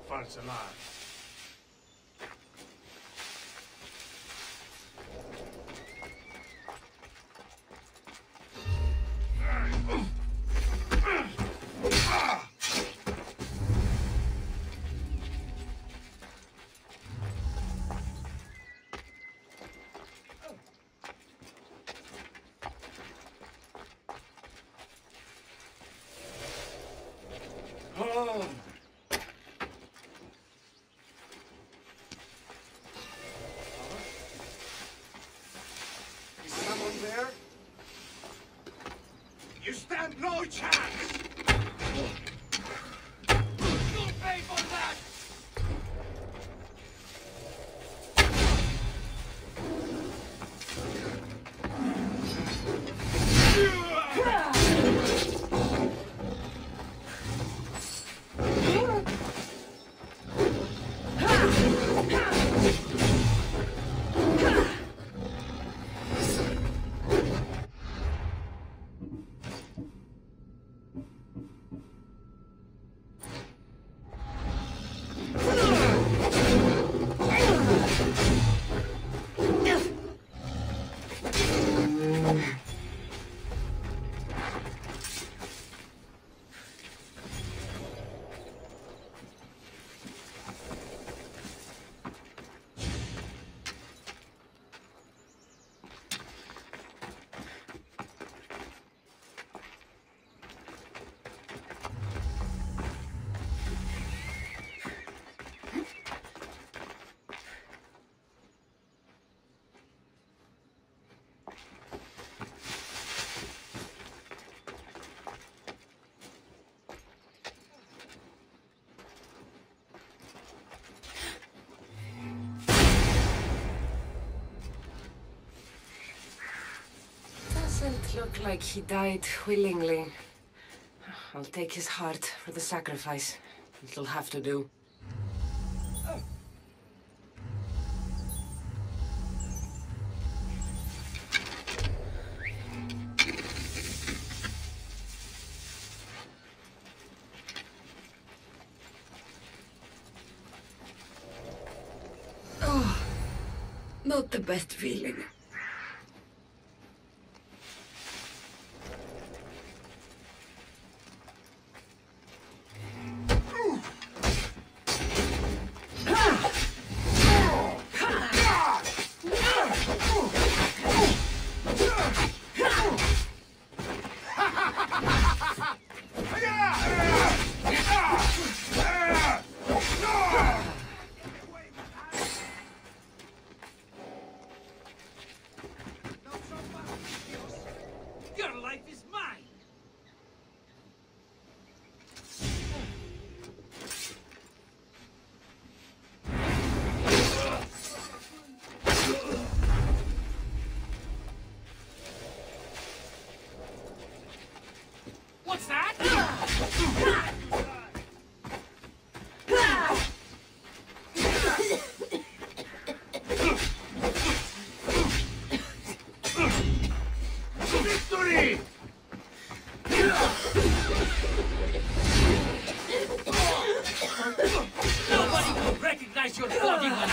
False alarm. Home! Is someone there? You stand no chance! You'll pay for that! Doesn't look like he died willingly. I'll take his heart for the sacrifice. It'll have to do. Oh, not the best feeling. What's that? Victory! Nobody will recognize your body when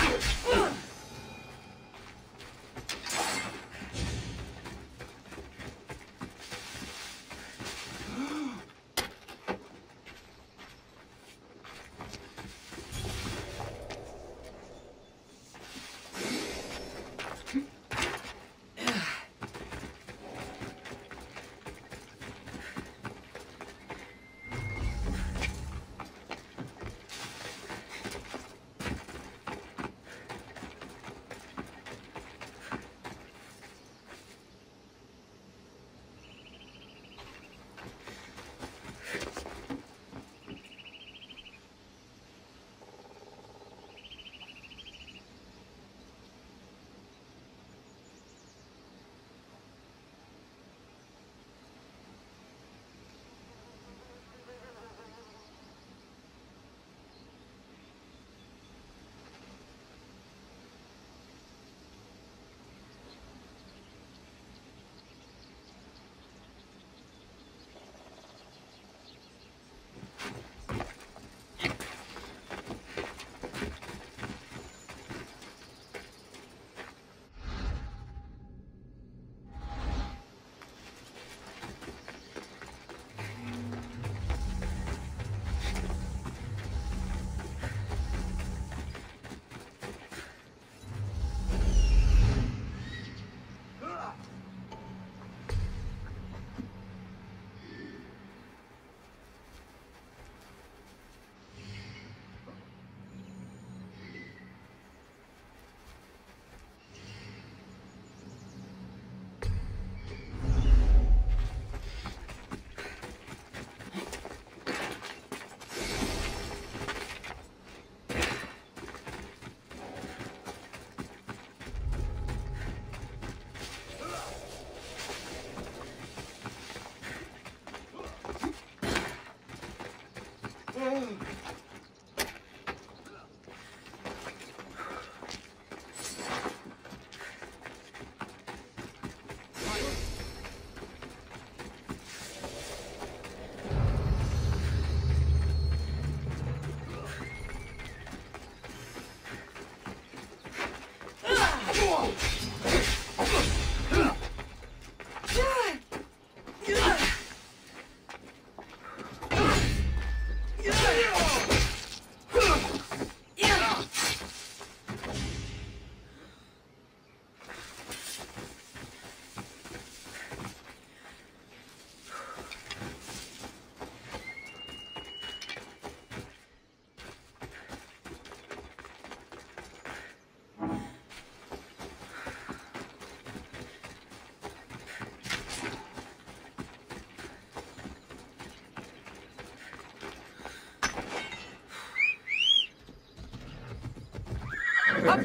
Up.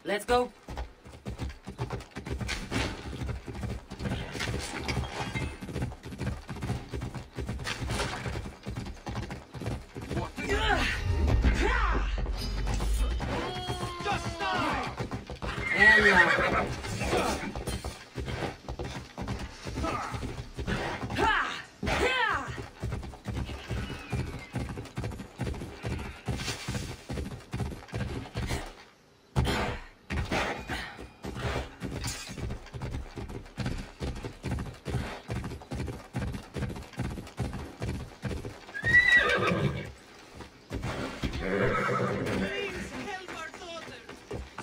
Let's go. Ella.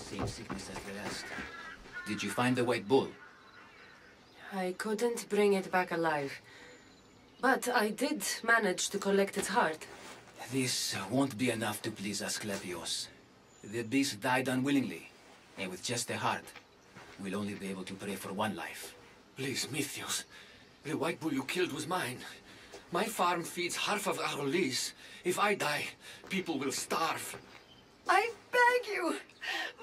Same sickness as the rest. Did you find the white bull? I couldn't bring it back alive. But I did manage to collect its heart. This won't be enough to please Asclepios. The beast died unwillingly, and with just a heart, we'll only be able to pray for one life. Please, Mythios. The white bull you killed was mine. My farm feeds half of our lease. If I die, people will starve. I beg you.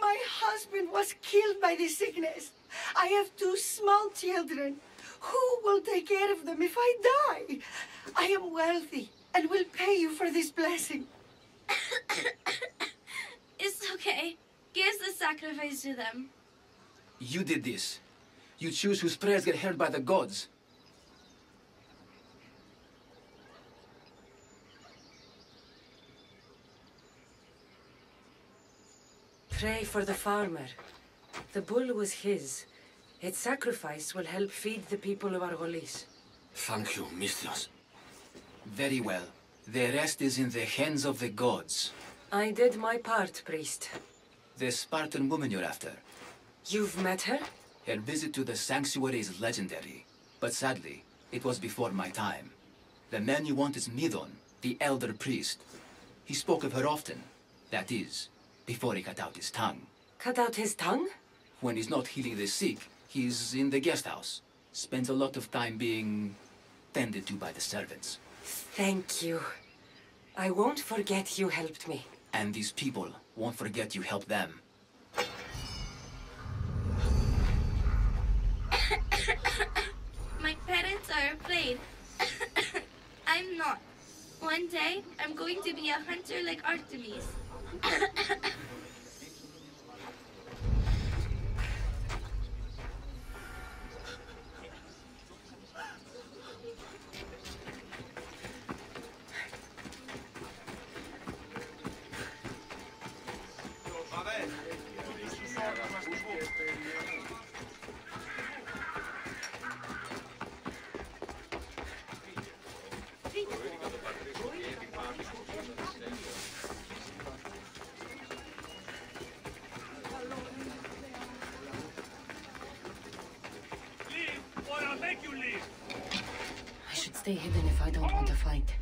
My husband was killed by this sickness. I have 2 small children. Who will take care of them if I die? I am wealthy and will pay you for this blessing. It's okay. Give the sacrifice to them. You did this. You choose whose prayers get heard by the gods. Pray for the farmer. The bull was his. Its sacrifice will help feed the people of Argolis. Thank you, Mythios. Very well. The rest is in the hands of the gods. I did my part, priest. The Spartan woman you're after. You've met her? Her visit to the sanctuary is legendary. But sadly, it was before my time. The man you want is Midon, the elder priest. He spoke of her often. That is, before he cut out his tongue. Cut out his tongue? When he's not healing the sick, he's in the guest house. Spends a lot of time being tended to by the servants. Thank you. I won't forget you helped me. And these people won't forget you helped them. My parents are afraid. I'm not. One day, I'm going to be a hunter like Artemis. I should stay hidden if I don't want a fight.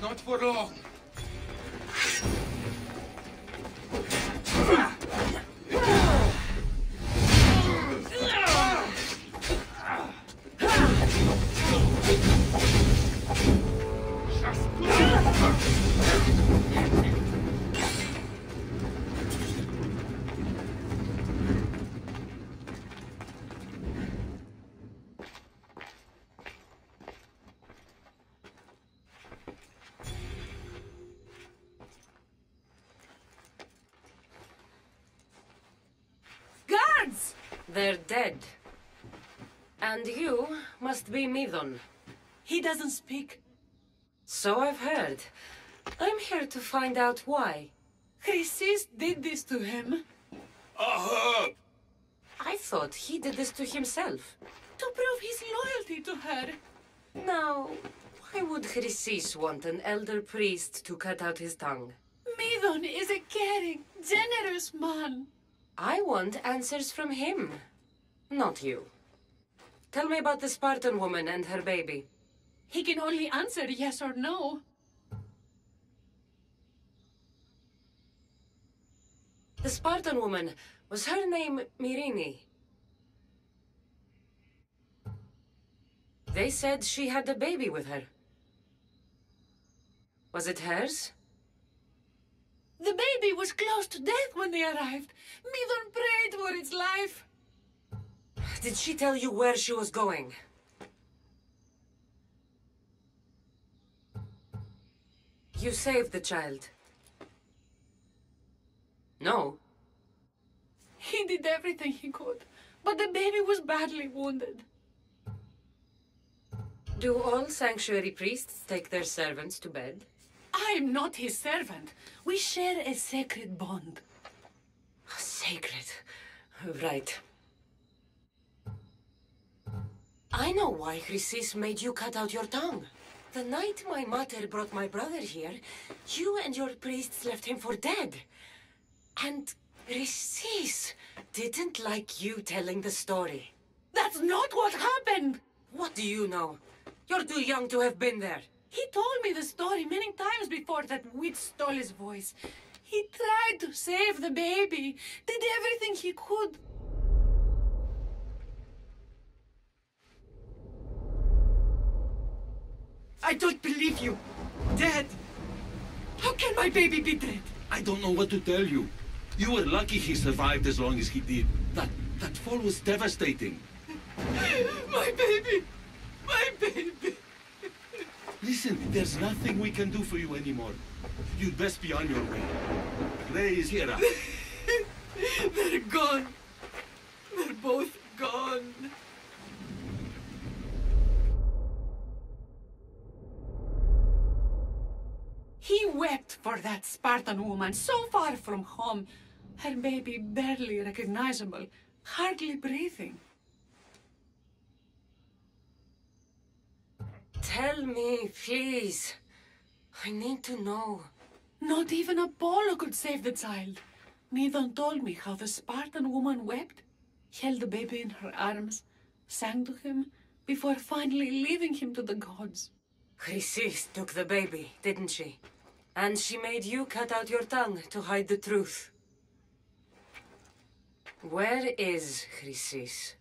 Not for long. They're dead. And you must be Midon. He doesn't speak. So I've heard. I'm here to find out why. Chrysis did this to him. I thought he did this to himself. To prove his loyalty to her. Now, why would Chrysis want an elder priest to cut out his tongue? Midon is a caring, generous man. I want answers from him, not you. Tell me about the Spartan woman and her baby. He can only answer yes or no. The Spartan woman, was her name Myrine? They said she had a baby with her. Was it hers? The baby was close to death when they arrived. Midon prayed for its life. Did she tell you where she was going? You saved the child. No. He did everything he could, but the baby was badly wounded. Do all sanctuary priests take their servants to bed? I am not his servant. We share a sacred bond. Sacred. Right. I know why Chrysis made you cut out your tongue. The night my mother brought my brother here, you and your priests left him for dead. And Chrysis didn't like you telling the story. That's not what happened! What do you know? You're too young to have been there. He told me the story many times before that witch stole his voice. He tried to save the baby, did everything he could. I don't believe you. Dead. How can my baby be dead? I don't know what to tell you. You were lucky he survived as long as he did. That fall was devastating. My baby! My baby! Listen, there's nothing we can do for you anymore. You'd best be on your way. Ray is here. They're gone. They're both gone. He wept for that Spartan woman so far from home. Her baby barely recognizable, hardly breathing. Tell me, please. I need to know. Not even Apollo could save the child. Midon told me how the Spartan woman wept, held the baby in her arms, sang to him, before finally leaving him to the gods. Chrysis took the baby, didn't she? And she made you cut out your tongue to hide the truth. Where is Chrysis?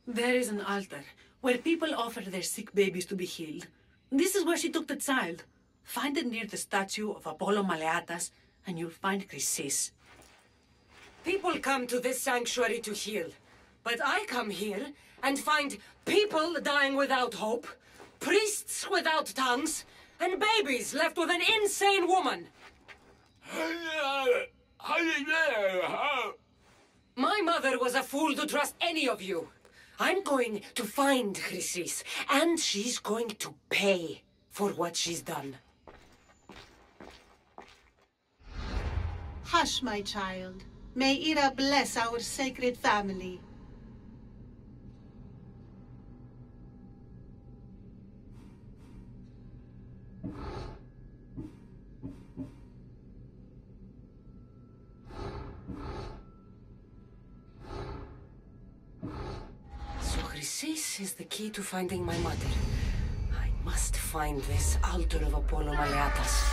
There is an altar where people offer their sick babies to be healed. This is where she took the child. Find it near the statue of Apollo Maleatas, and you'll find Chrysis. People come to this sanctuary to heal. But I come here and find people dying without hope, priests without tongues, and babies left with an insane woman. My mother was a fool to trust any of you. I'm going to find Chrysis, and she's going to pay for what she's done. Hush, my child. May Ira bless our sacred family. So Chrysis is the key to finding my mother. I must find this altar of Apollo Maleatas.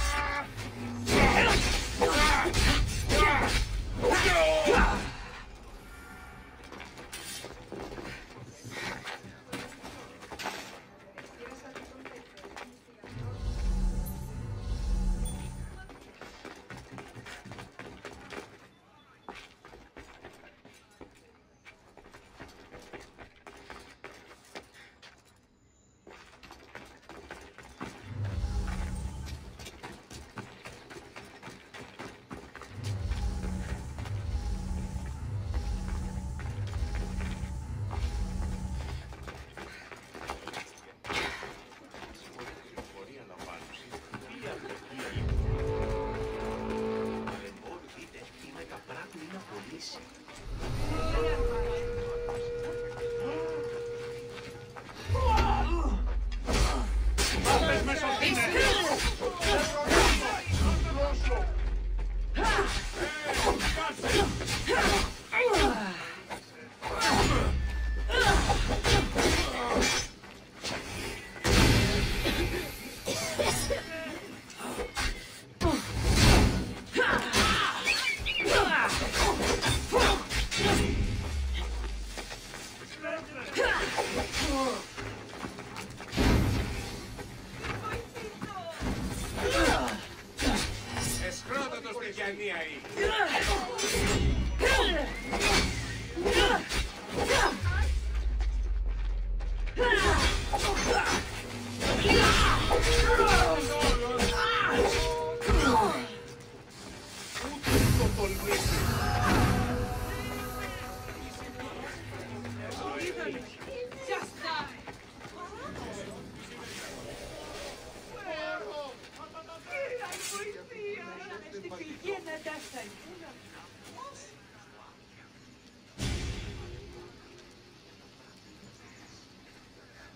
κάνει ahí.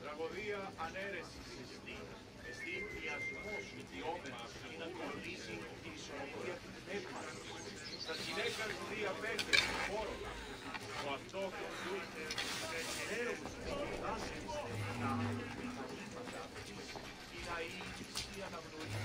Τραγωδία ανέρεσης εστί βιασμός ιδιώμενος ή να κολλήσει η ισορροπία του πνεύματος. Τα γυναίκας διαπέντε στον χώρο ο αυτό κοντούται σε έρευνους δάσκες να αναλύματα ή να ή αναγνωρίζει.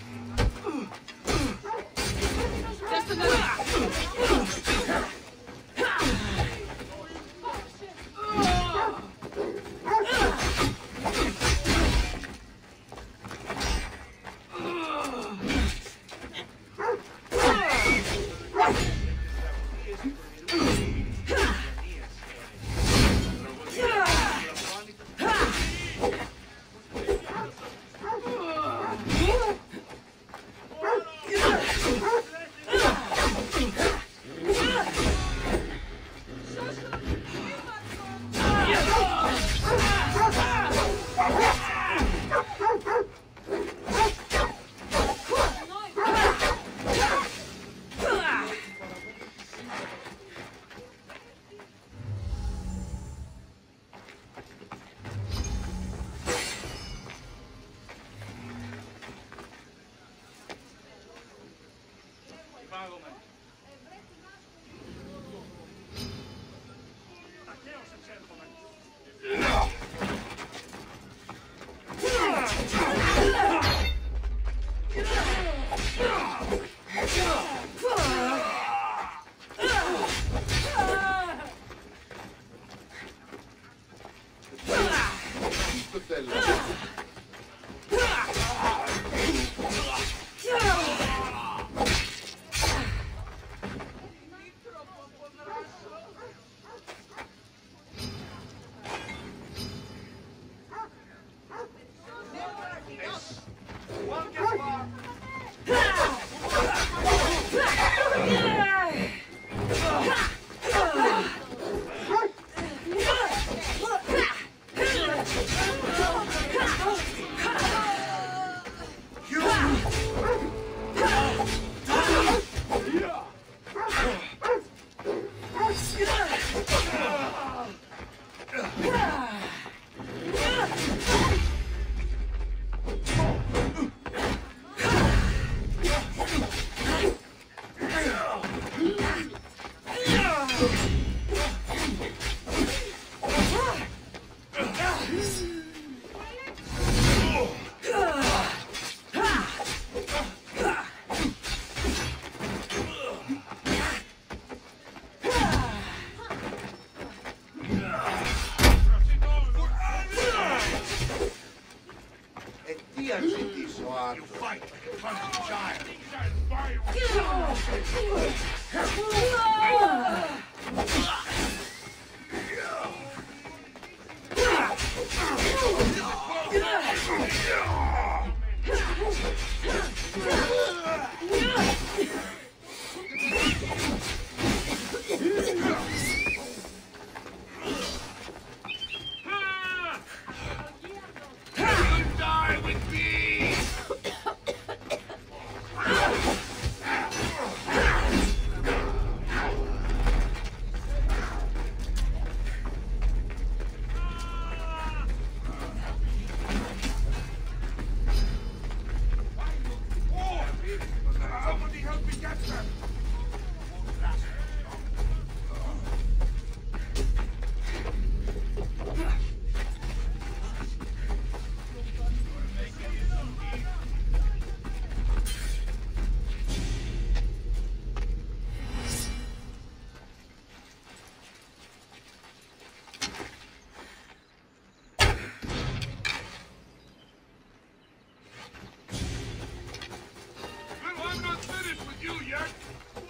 I'm not finished with you yet!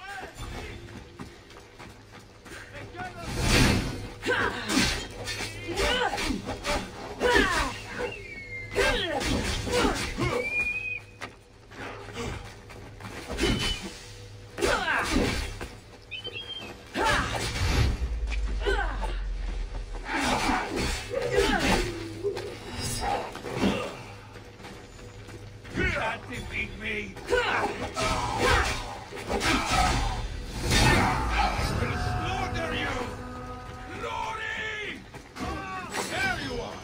beat me? We'll slaughter you! Lori! There you are!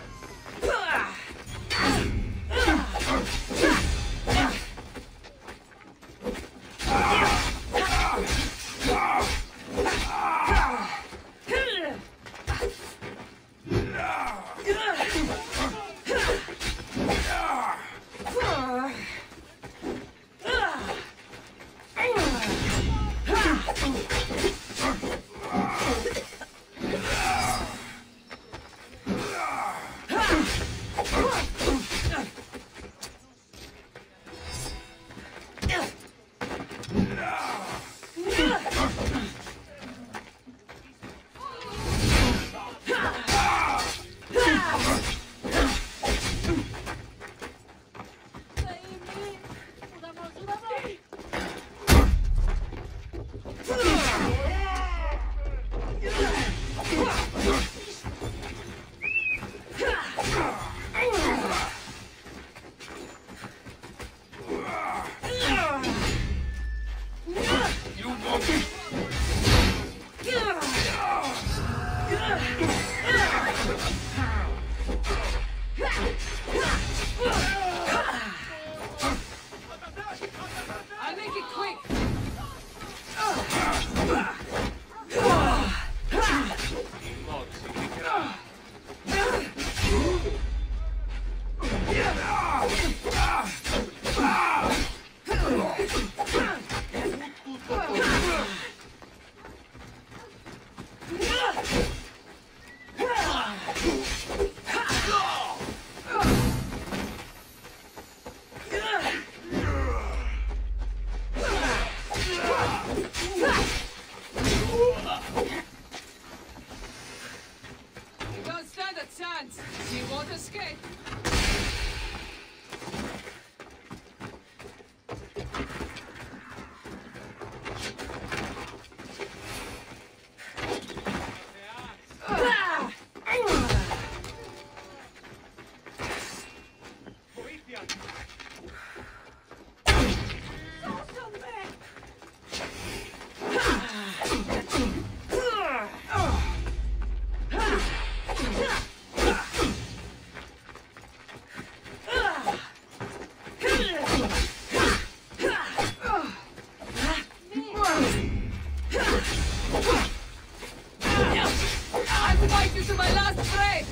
I'll make it quick. You don't stand a chance. You won't escape. I'll fight you to my last breath!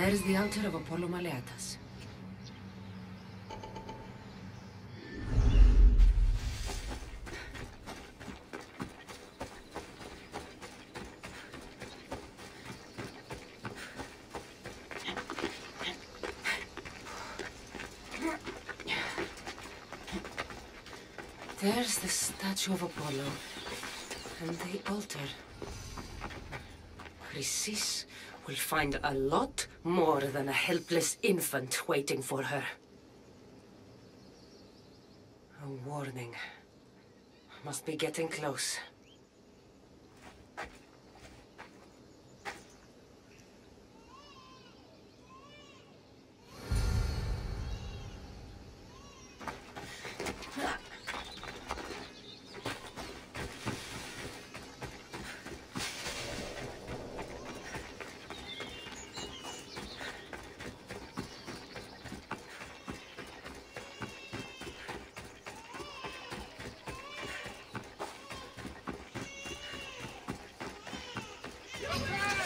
There's the altar of Apollo Maleatas. There's the statue of Apollo, and the altar. Chrysis will find a lot more than a helpless infant waiting for her. A warning. Must be getting close.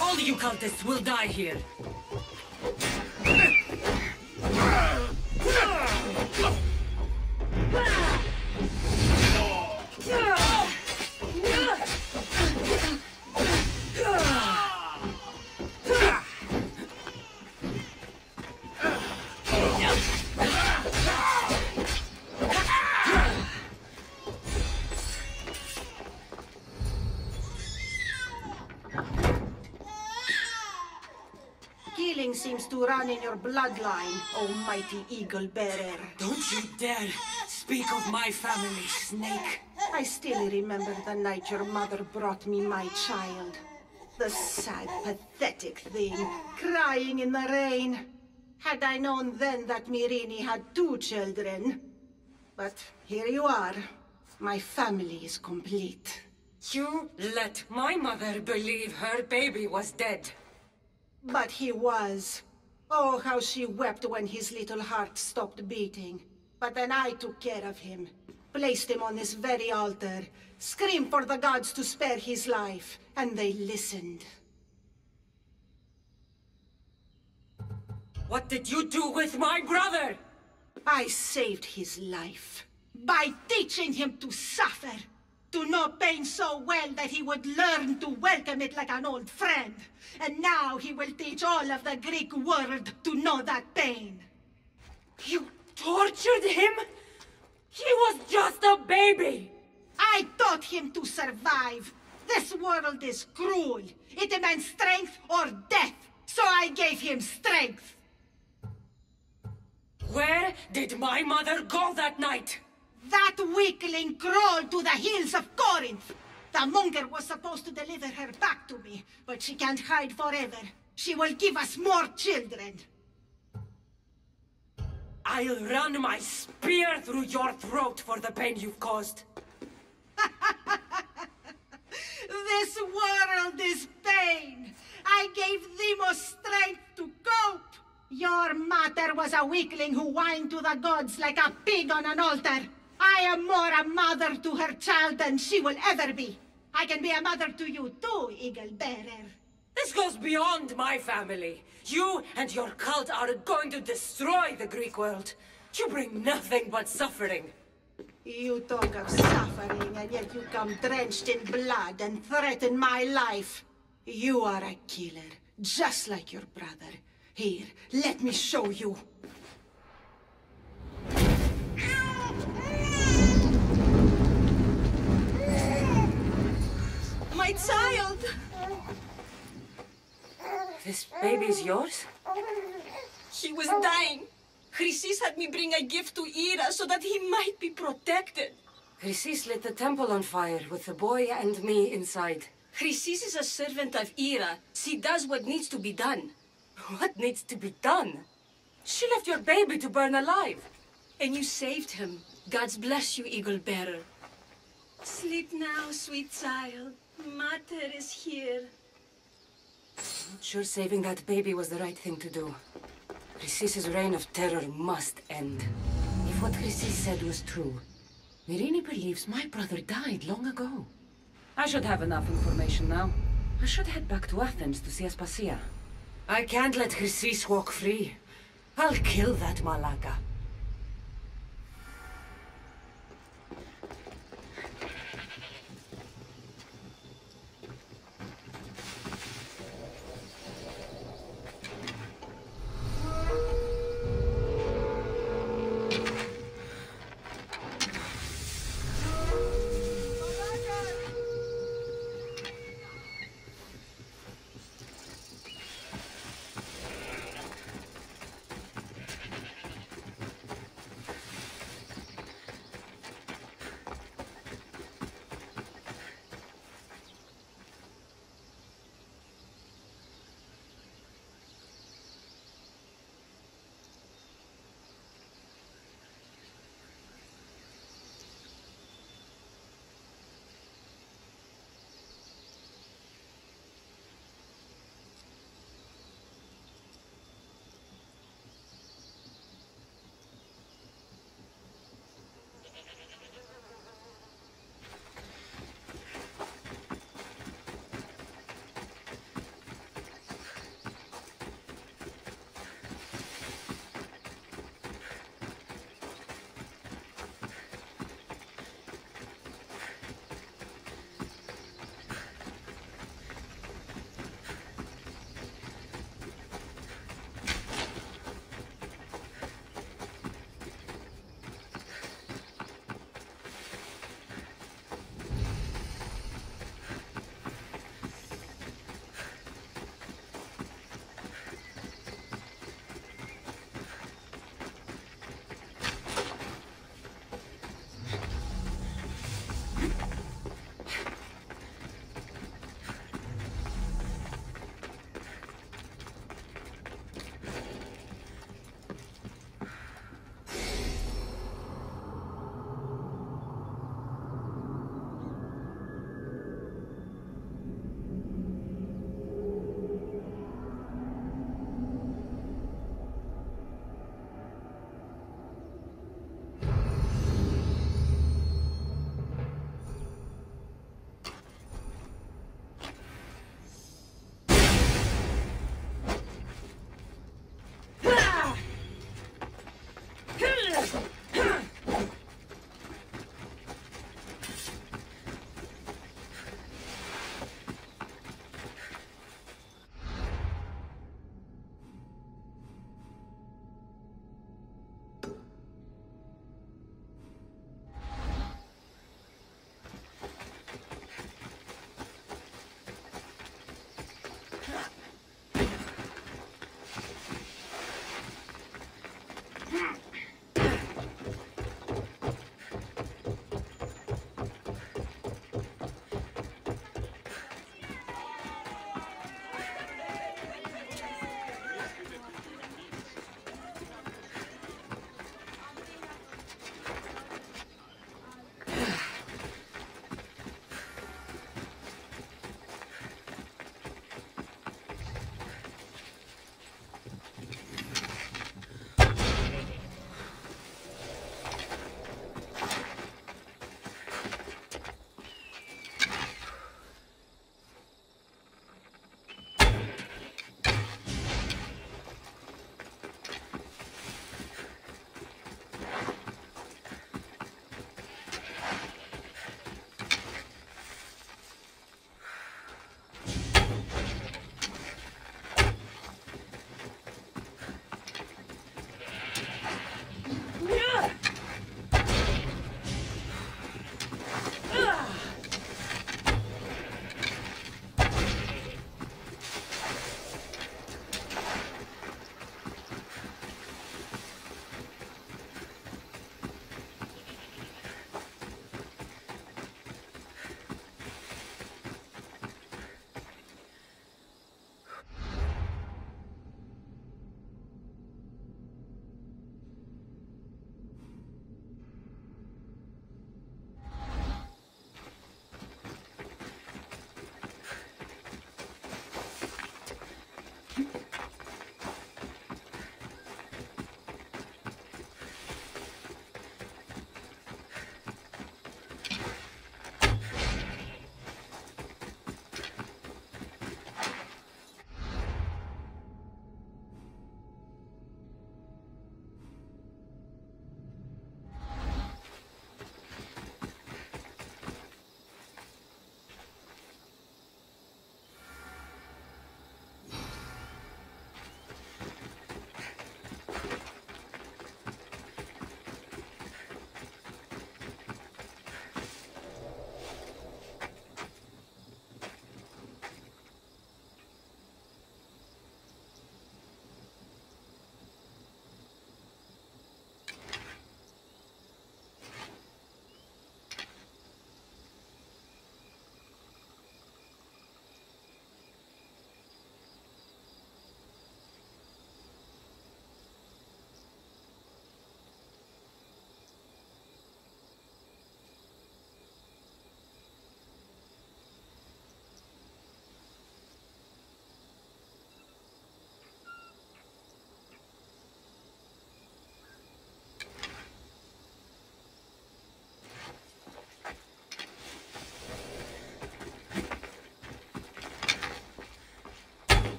All you cultists will die here. Killing seems to run in your bloodline, almighty eagle bearer. Don't you dare speak of my family, Snake. I still remember the night your mother brought me my child. The sad, pathetic thing, crying in the rain. Had I known then that Myrrine had 2 children. But here you are. My family is complete. You let my mother believe her baby was dead. But he was. Oh, how she wept when his little heart stopped beating. But then I took care of him. Placed him on this very altar. Screamed for the gods to spare his life. And they listened. What did you do with my brother? I saved his life. By teaching him to suffer. To know pain so well that he would learn to welcome it like an old friend. And now he will teach all of the Greek world to know that pain. You tortured him? He was just a baby! I taught him to survive. This world is cruel. It demands strength or death. So I gave him strength. Where did my mother go that night? That weakling crawled to the hills of Corinth. The monger was supposed to deliver her back to me, but she can't hide forever. She will give us more children. I'll run my spear through your throat for the pain you've caused. This world is pain. I gave Demos strength to cope. Your mother was a weakling who whined to the gods like a pig on an altar. I am more a mother to her child than she will ever be. I can be a mother to you too, Eagle Bearer. This goes beyond my family. You and your cult are going to destroy the Greek world. You bring nothing but suffering. You talk of suffering, and yet you come drenched in blood and threaten my life. You are a killer, just like your brother. Here, let me show you. My child! This baby's yours? He was dying. Chrysis had me bring a gift to Ira so that he might be protected. Chrysis lit the temple on fire with the boy and me inside. Chrysis is a servant of Ira. She does what needs to be done. What needs to be done? She left your baby to burn alive. And you saved him. God's bless you, Eagle Bearer. Sleep now, sweet child. Mater is here. I'm not sure saving that baby was the right thing to do. Chrysis's reign of terror must end. If what Chrysis said was true, Myrrine believes my brother died long ago. I should have enough information now. I should head back to Athens to see Aspasia. I can't let Chrysis walk free. I'll kill that Malaka.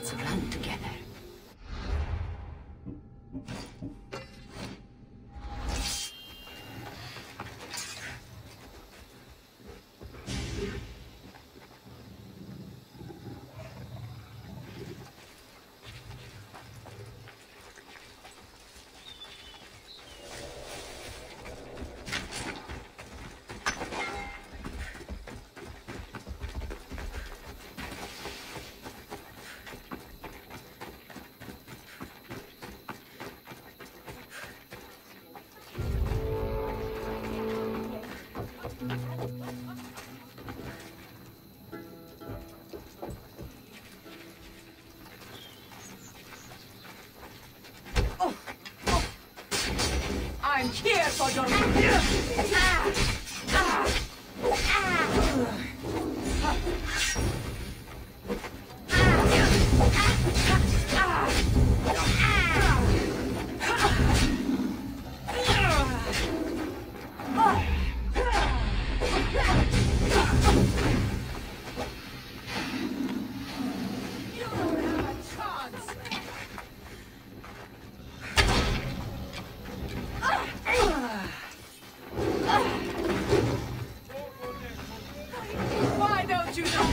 Let's run together. I'm here for your... Why don't you know?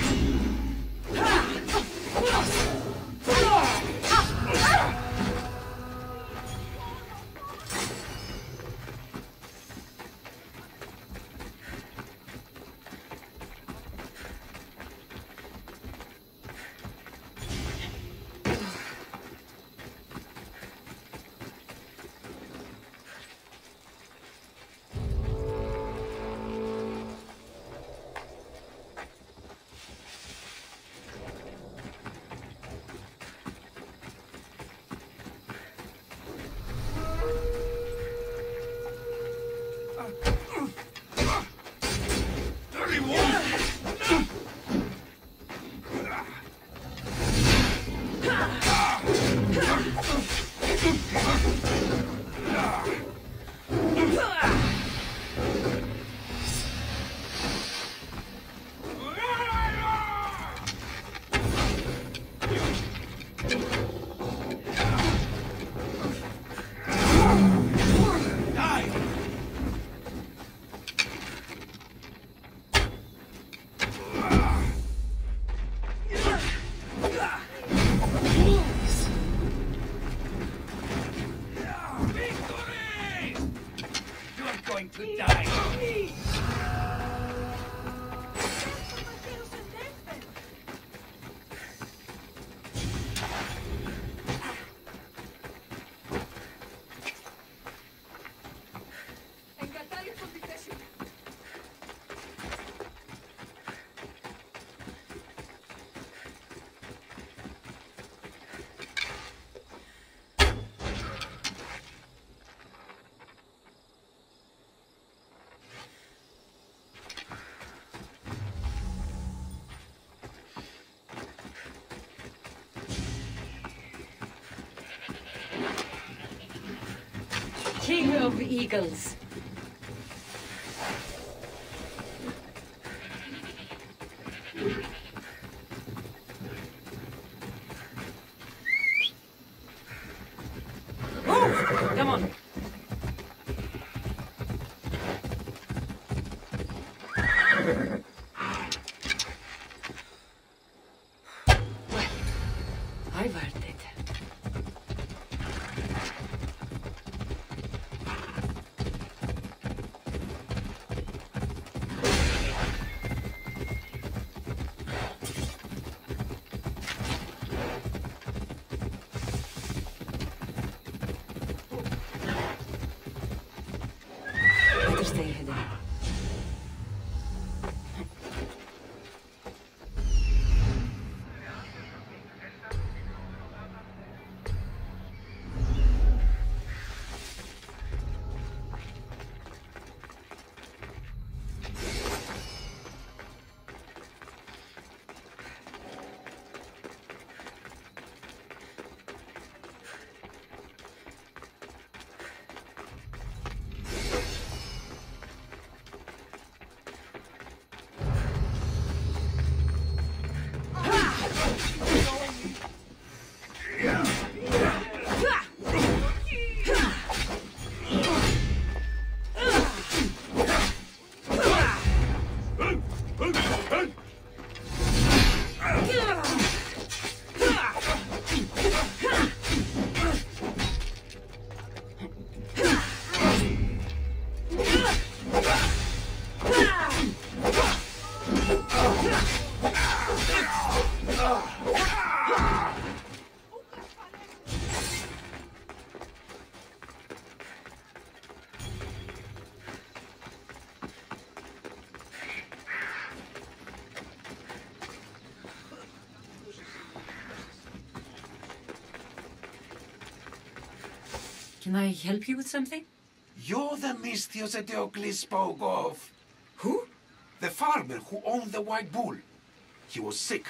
To die. King of Eagles. Move! Come on. Well, I've heard it. Better stay hidden. Can I help you with something? You're the Mystios Eteocles spoke of. Who? The farmer who owned the white bull. He was sick.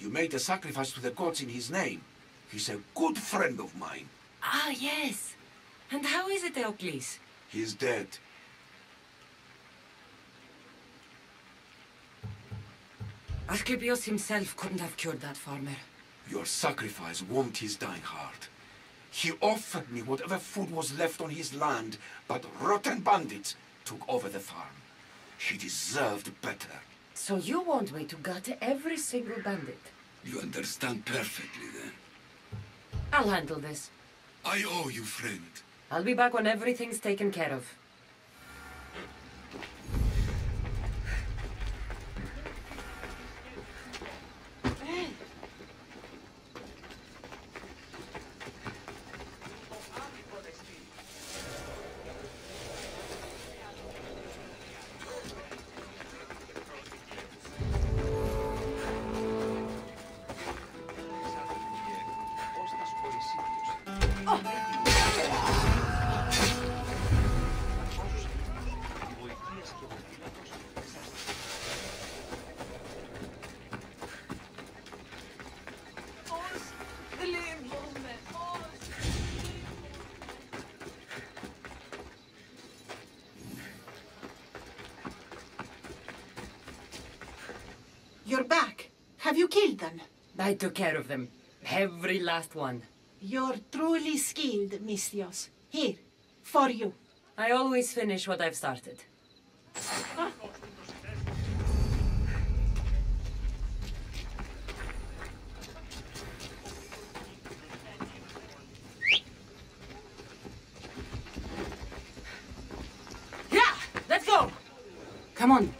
You made a sacrifice to the gods in his name. He's a good friend of mine. Ah, yes. And how is it, Eteocles? He's dead. Asclepios himself couldn't have cured that farmer. Your sacrifice warmed his dying heart. He offered me whatever food was left on his land, but rotten bandits took over the farm. He deserved better. So you want me to gut every single bandit? You understand perfectly, then. I'll handle this. I owe you, friend. I'll be back when everything's taken care of. You're back. Have you killed them? I took care of them. Every last one. You're truly skilled, Mystios. Here, for you. I always finish what I've started. Yeah! Let's go! Come on.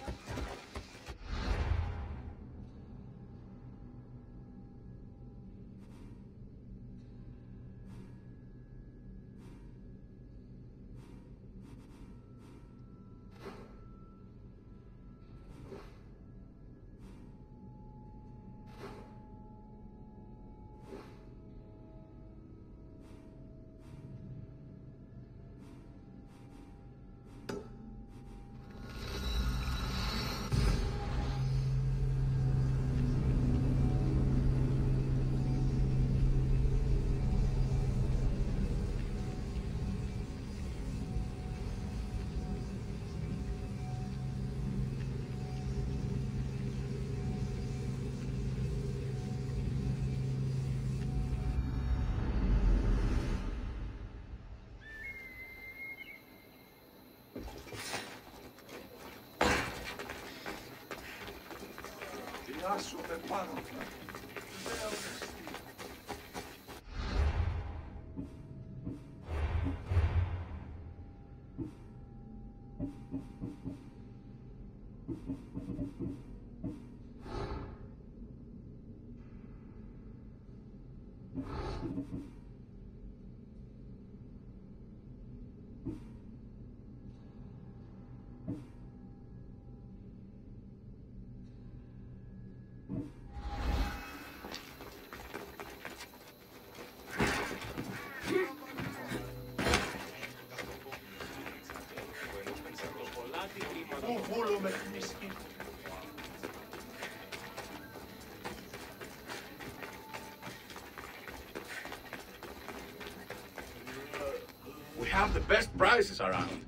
We have the best prices around.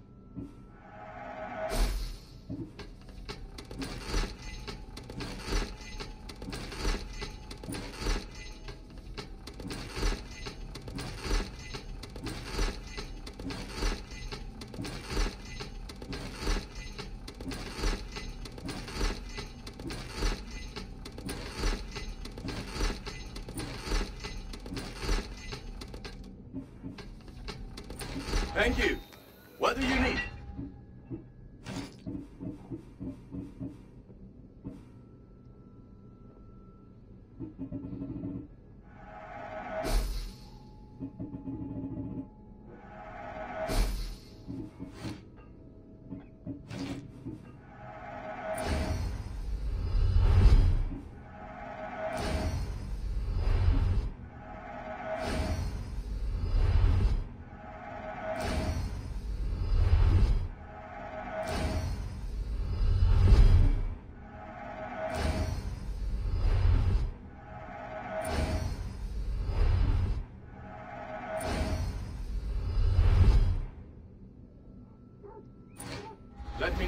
Thank you. What do you need?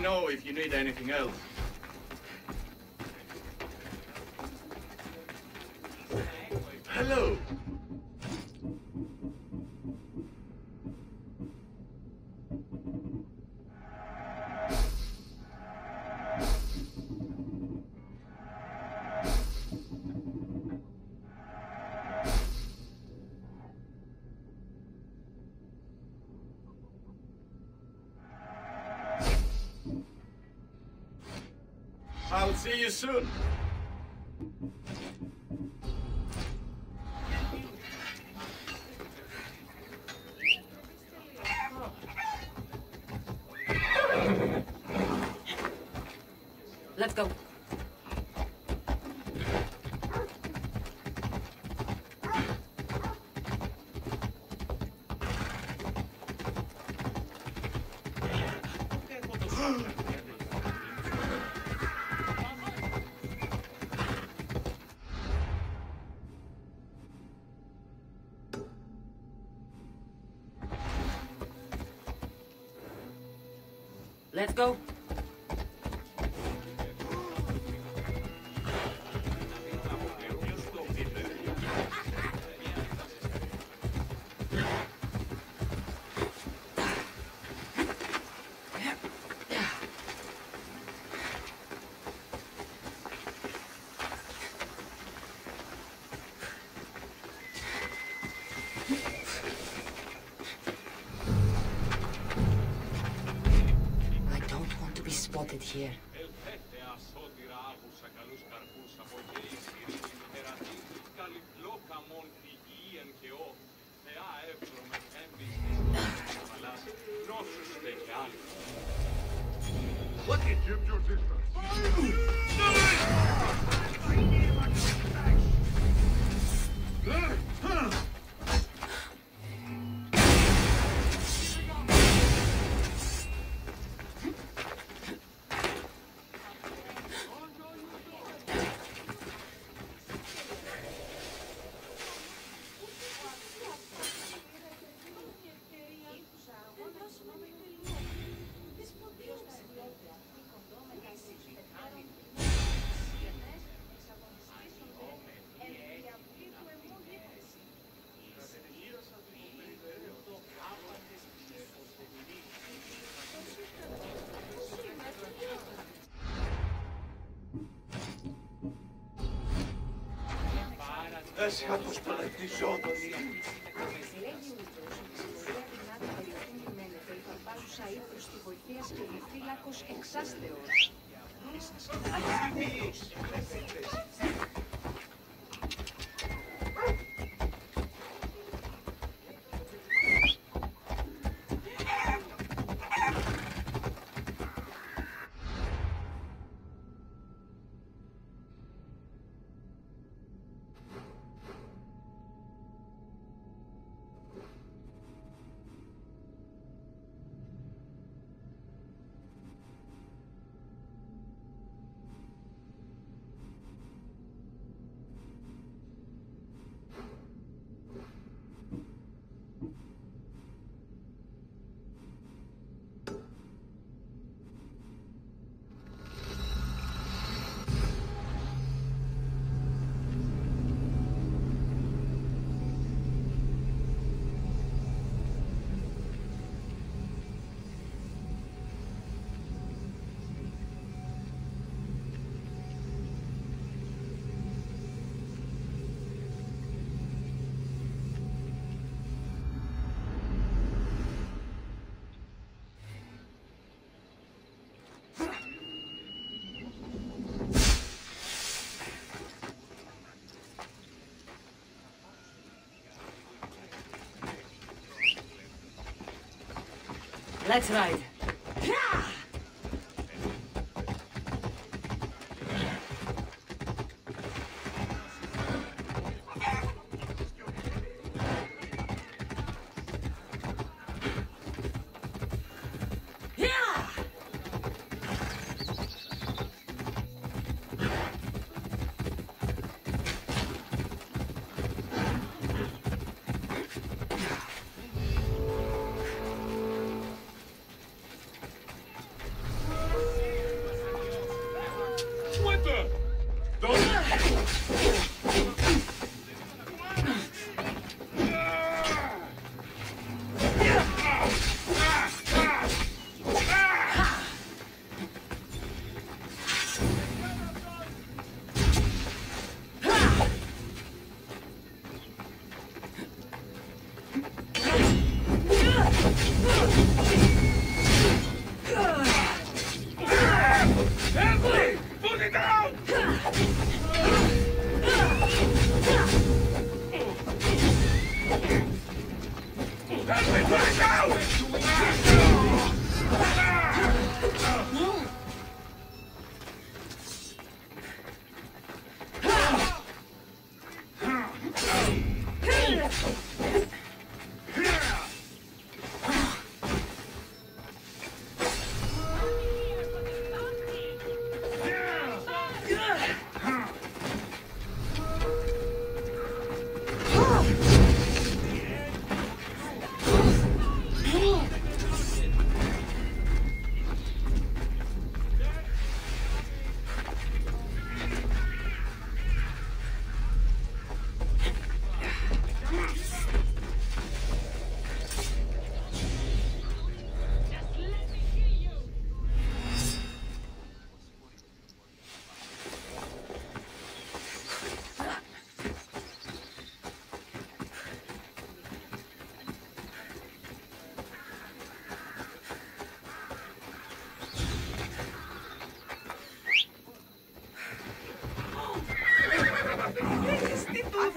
know if you need anything else. Hello. I'll see you soon. Let's go. Let's go. Spotted here. What did you do this? Έσχατος παρατηζόντων είναι. Let's ride.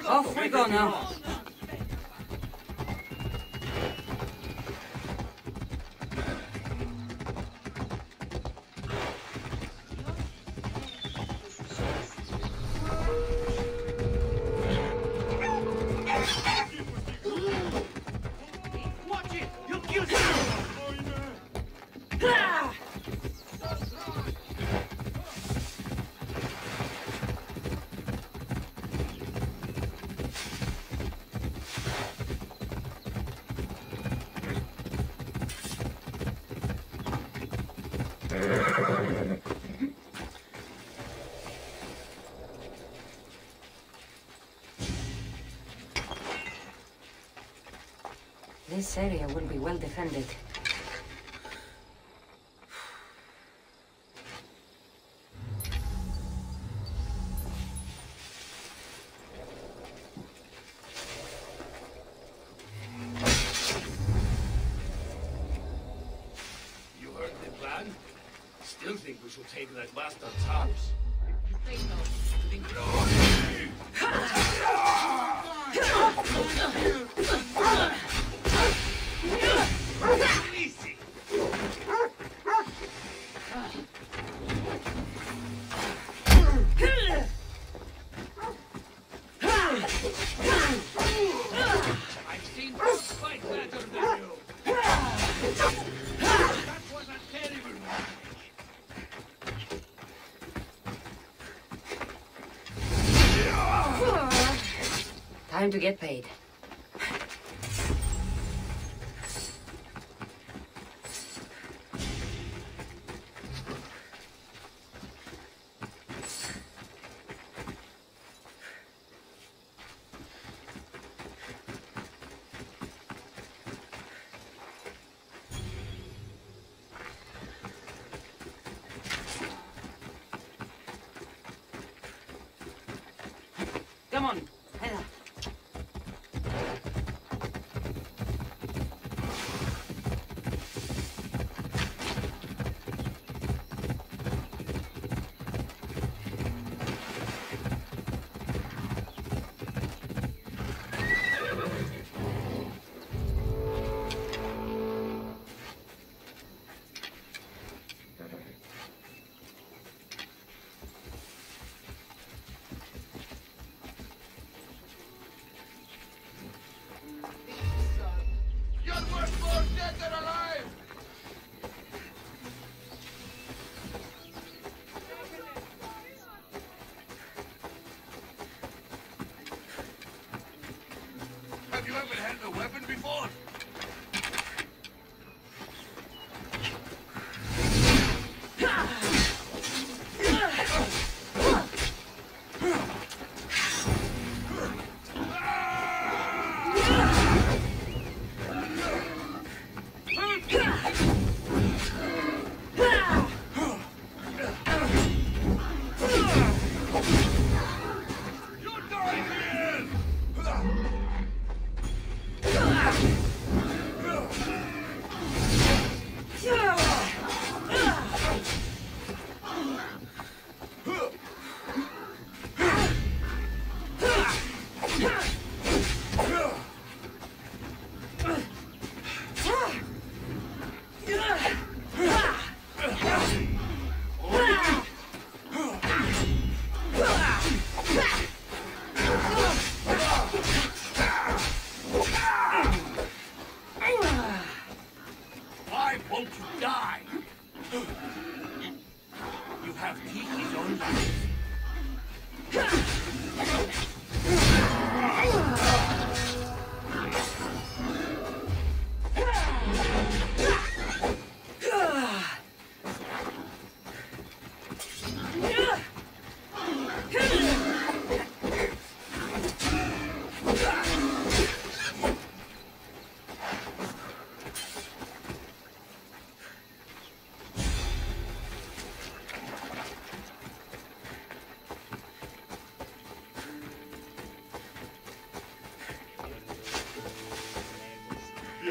Off we go now. Watch it! You'll kill someone! This area will be well defended. You heard the plan? Still think we should take that bastard's house. Easy. I've seen folks fight better than you. That was a terrible one. Time to get paid. Come on, head up.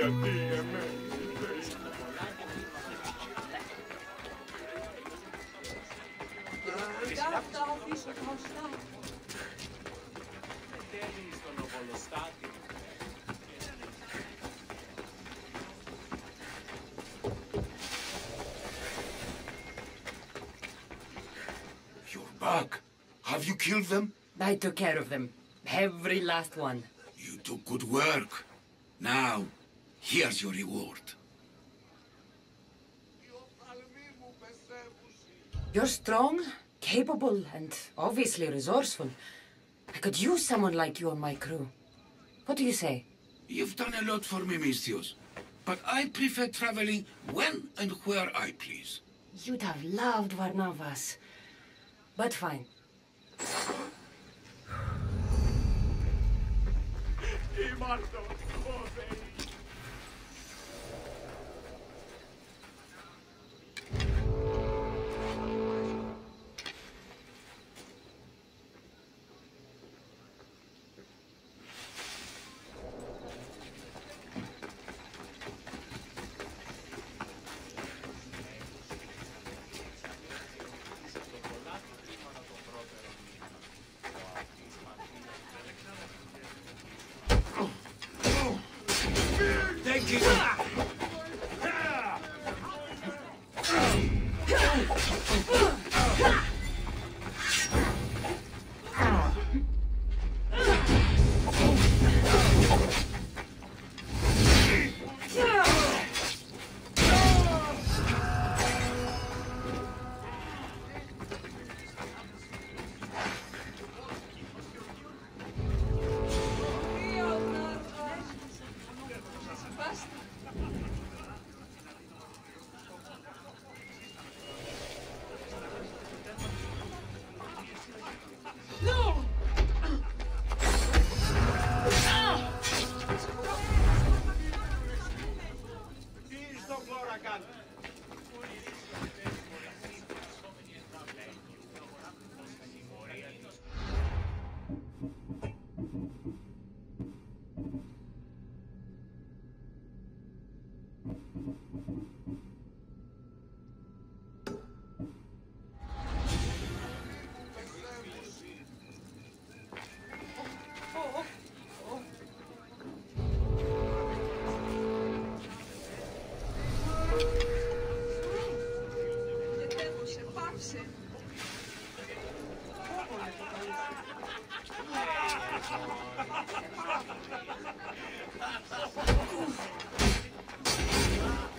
You're back. Have you killed them? I took care of them. Every last one. You do good work. Now, here's your reward. You're strong, capable, and obviously resourceful. I could use someone like you on my crew. What do you say? You've done a lot for me, Mistios. But I prefer traveling when and where I please. You'd have loved Varnavas. But fine.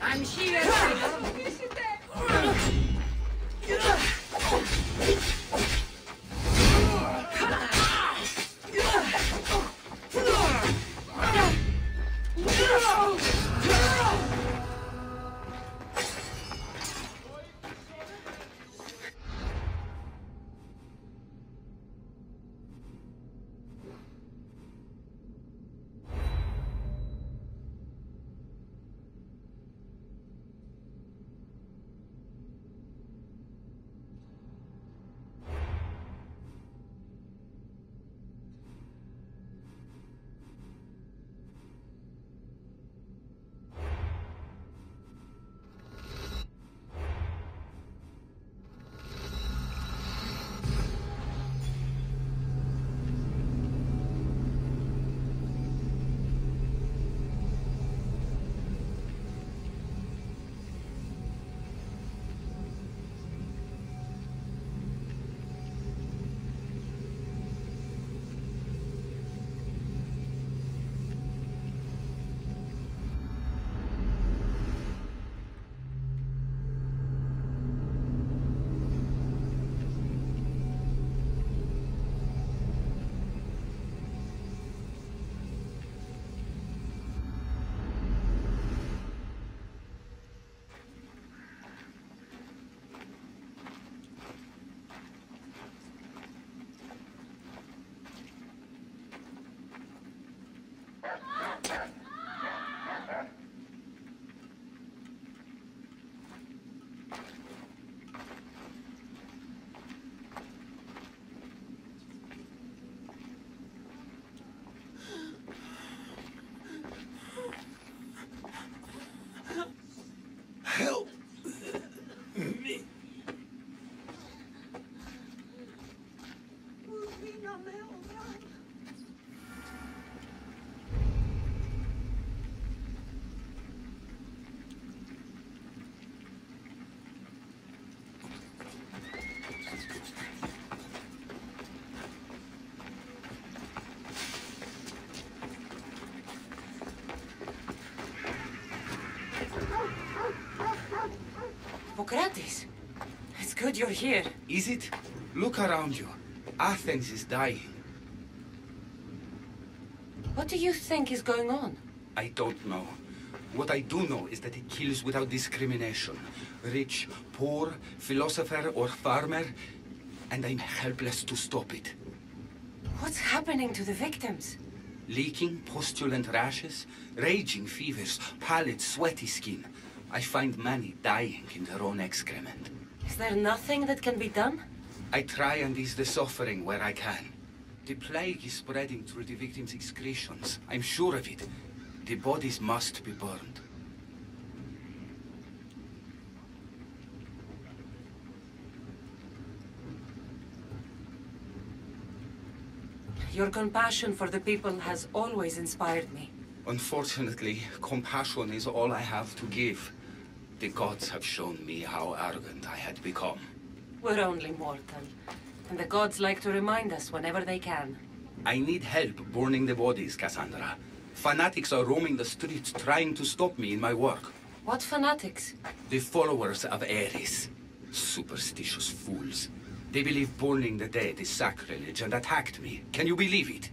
I'm here. Socrates, it's good you're here. Is it? Look around you. Athens is dying. What do you think is going on? I don't know. What I do know is that it kills without discrimination. Rich, poor, philosopher or farmer, and I'm helpless to stop it. What's happening to the victims? Leaking, postulant rashes, raging fevers, pallid, sweaty skin. I find many dying in their own excrement. Is there nothing that can be done? I try and ease the suffering where I can. The plague is spreading through the victims' excretions. I'm sure of it. The bodies must be burned. Your compassion for the people has always inspired me. Unfortunately, compassion is all I have to give. The gods have shown me how arrogant I had become. We're only mortal, and the gods like to remind us whenever they can. I need help burning the bodies, Cassandra. Fanatics are roaming the streets trying to stop me in my work. What fanatics? The followers of Ares. Superstitious fools. They believe burning the dead is sacrilege and attacked me. Can you believe it?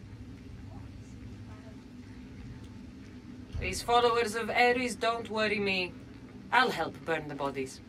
These followers of Ares don't worry me. I'll help burn the bodies.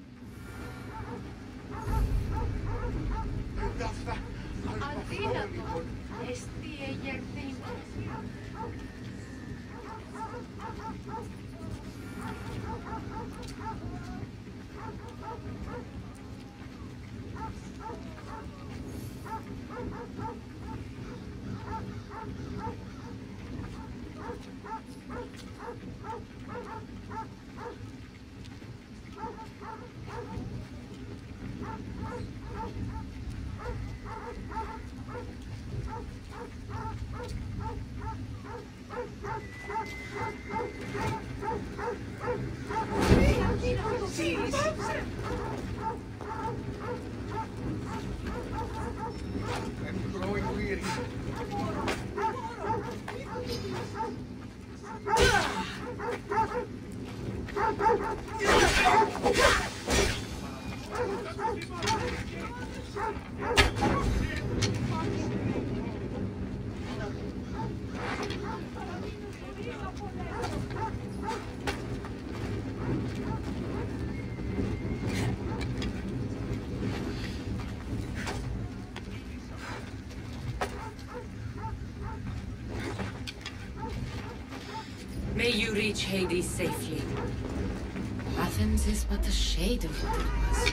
I'm growing weary. May you reach Hades safely. Athens is but a shade of what it was.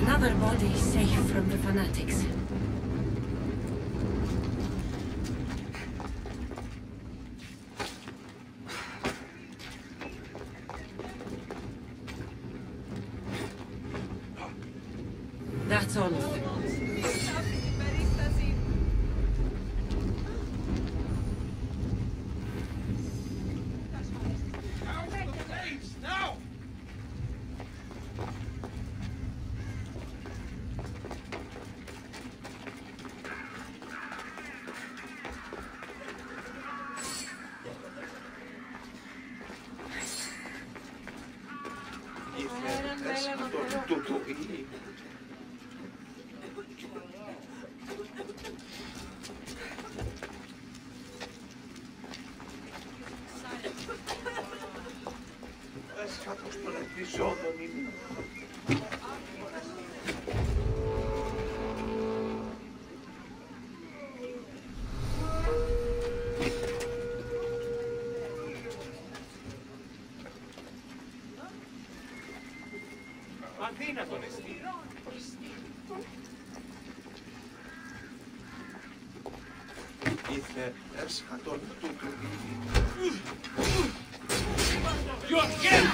Another body safe from the fanatics. That's all of them. You're again!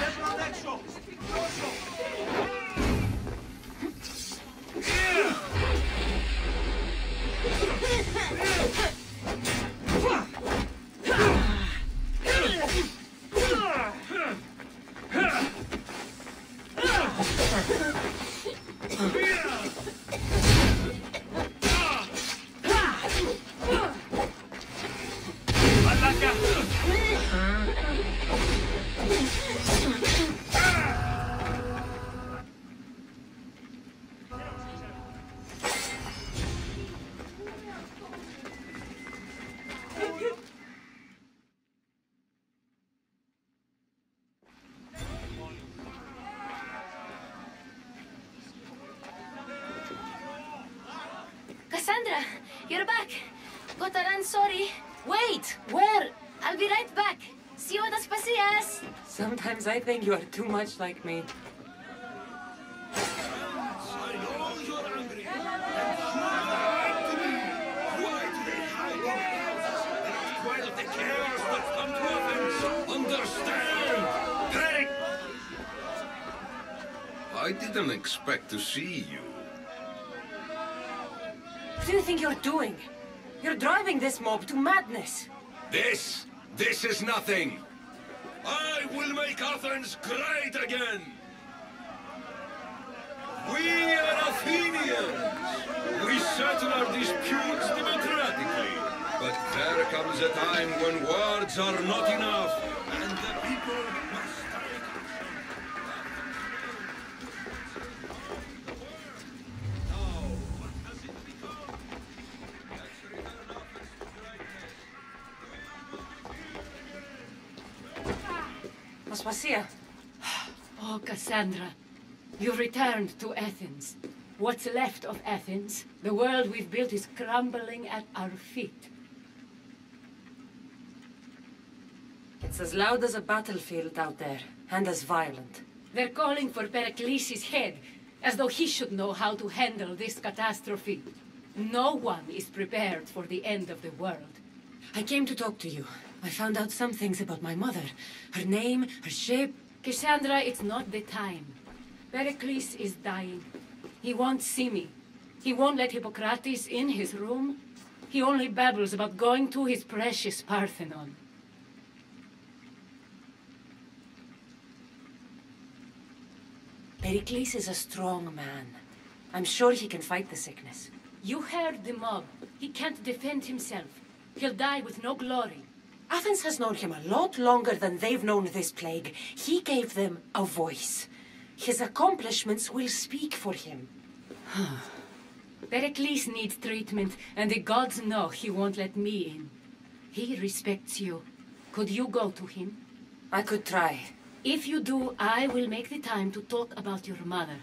Cassandra, you're back. Got to run, sorry. Wait! Where? I'll be right back. See you at the Spacias. Sometimes I think you are too much like me. I know you're angry. Why do they hide in houses? That's quite of the chaos that's come to Athens. Understand? Panic! I didn't expect to see you. What do you think you're doing? You're driving this mob to madness. This is nothing. I will make Athens great again. We are Athenians. We settle our disputes democratically. But there comes a time when words are not enough, and the people must take action. Now, what has it become? Let's return Athens to greatness. Aspasia. Oh, Cassandra, you've returned to Athens. What's left of Athens, the world we've built is crumbling at our feet. It's as loud as a battlefield out there, and as violent. They're calling for Pericles' head, as though he should know how to handle this catastrophe. No one is prepared for the end of the world. I came to talk to you. I found out some things about my mother. Her name, her shape. Cassandra, it's not the time. Pericles is dying. He won't see me. He won't let Hippocrates in his room. He only babbles about going to his precious Parthenon. Pericles is a strong man. I'm sure he can fight the sickness. You heard the mob. He can't defend himself. He'll die with no glory. Athens has known him a lot longer than they've known this plague. He gave them a voice. His accomplishments will speak for him. Pericles needs treatment, and the gods know he won't let me in. He respects you. Could you go to him? I could try. If you do, I will make the time to talk about your mother.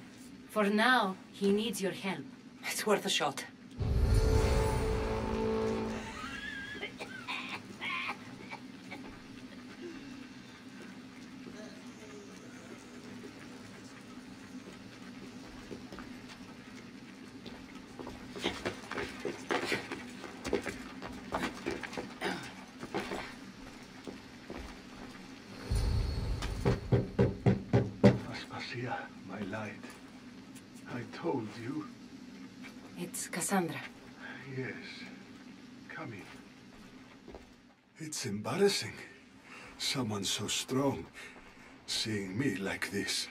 For now, he needs your help. It's worth a shot. My light. I told you. It's Cassandra. Yes. Come in. It's embarrassing. Someone so strong seeing me like this.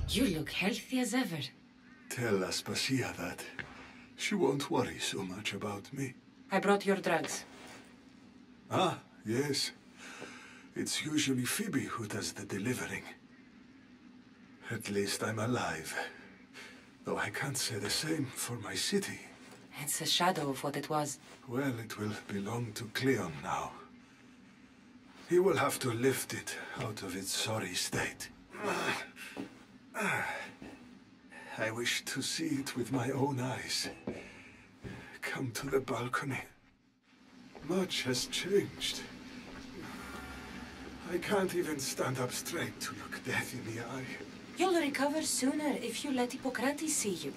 You look healthy as ever. Tell Aspasia that. She won't worry so much about me. I brought your drugs. Ah, yes. It's usually Phoebe who does the delivering. At least I'm alive. Though I can't say the same for my city. It's a shadow of what it was. Well, it will belong to Cleon now. He will have to lift it out of its sorry state. I wish to see it with my own eyes. Come to the balcony. Much has changed. I can't even stand up straight to look death in the eye. You'll recover sooner if you let Hippocrates see you.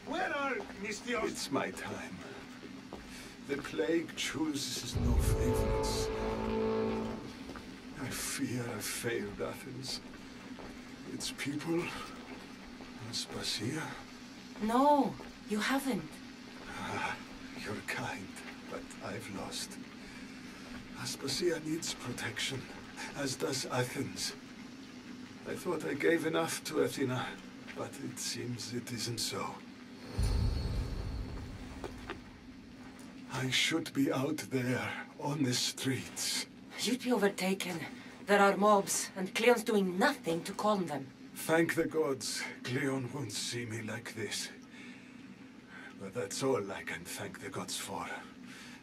Where are Mr. It's my time. The plague chooses no favorites. I fear I failed Athens. Its people, Aspasia. No, you haven't. You're kind, but I've lost. Aspasia needs protection, as does Athens. I thought I gave enough to Athena, but it seems it isn't so. I should be out there, on the streets. You'd be overtaken. There are mobs, and Cleon's doing nothing to calm them. Thank the gods, Cleon won't see me like this. But that's all I can thank the gods for.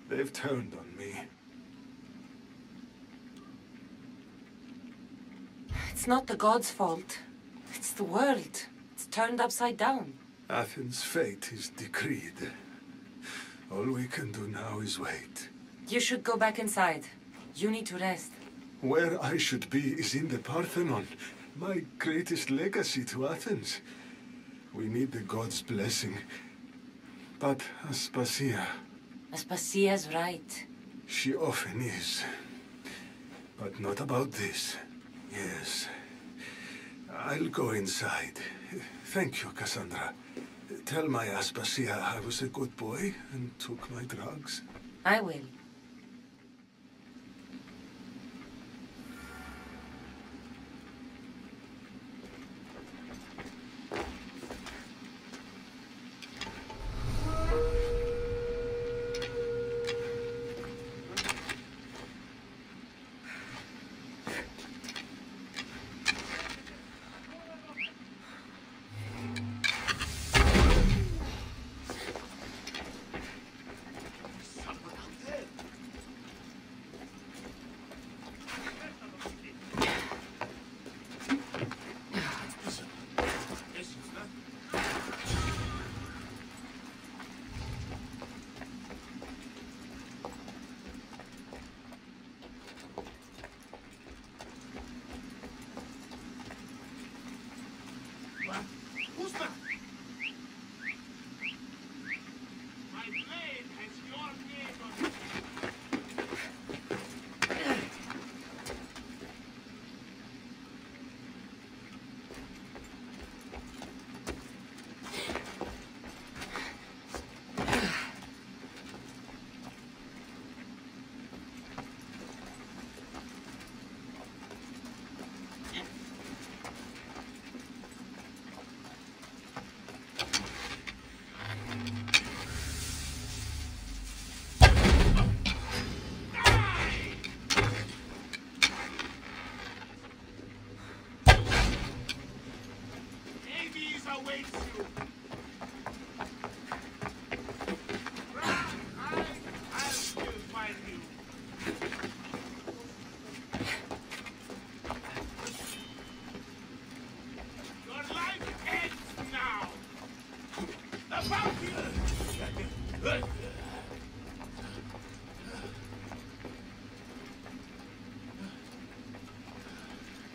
They've turned on me. It's not the gods' fault. It's the world. It's turned upside down. Athens' fate is decreed. All we can do now is wait. You should go back inside. You need to rest. Where I should be is in the Parthenon, my greatest legacy to Athens. We need the gods' blessing. But Aspasia... Aspasia's right. She often is. But not about this. Yes. I'll go inside. Thank you, Cassandra. Tell my Aspasia I was a good boy and took my drugs. I will.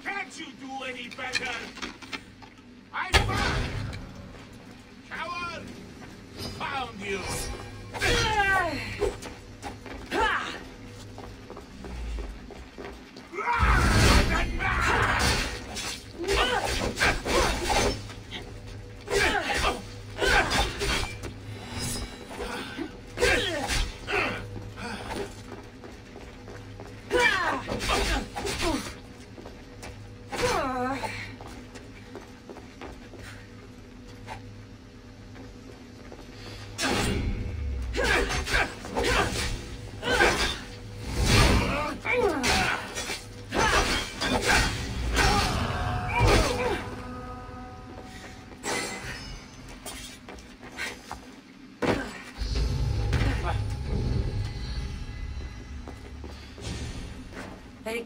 Can't you do any better? I found! Coward! Found you!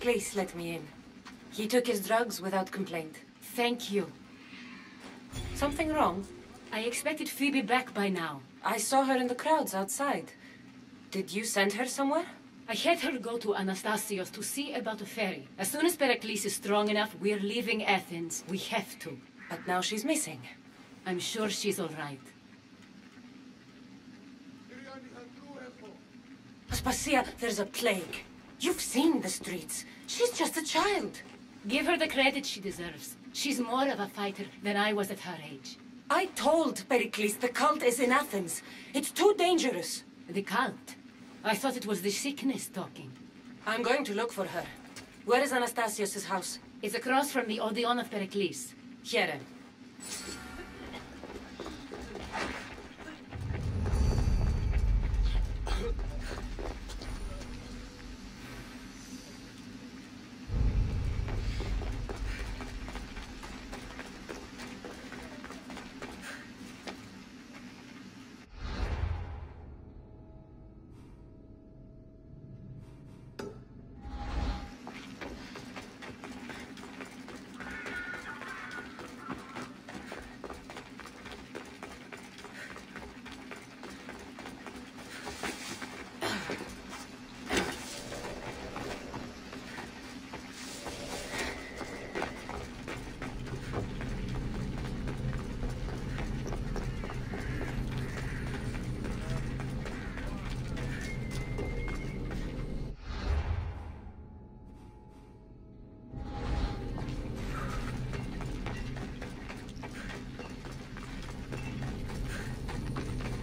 Pericles let me in. He took his drugs without complaint. Thank you. Something wrong? I expected Phoebe back by now. I saw her in the crowds outside. Did you send her somewhere? I had her go to Anastasios to see about a ferry. As soon as Pericles is strong enough, we're leaving Athens. We have to. But now she's missing. I'm sure she's all right. Aspasia, there's a plague. You've seen the streets. She's just a child. Give her the credit she deserves. She's more of a fighter than I was at her age. I told Pericles the cult is in Athens. It's too dangerous. The cult? I thought it was the sickness talking. I'm going to look for her. Where is Anastasios' house? It's across from the Odeon of Pericles. Here.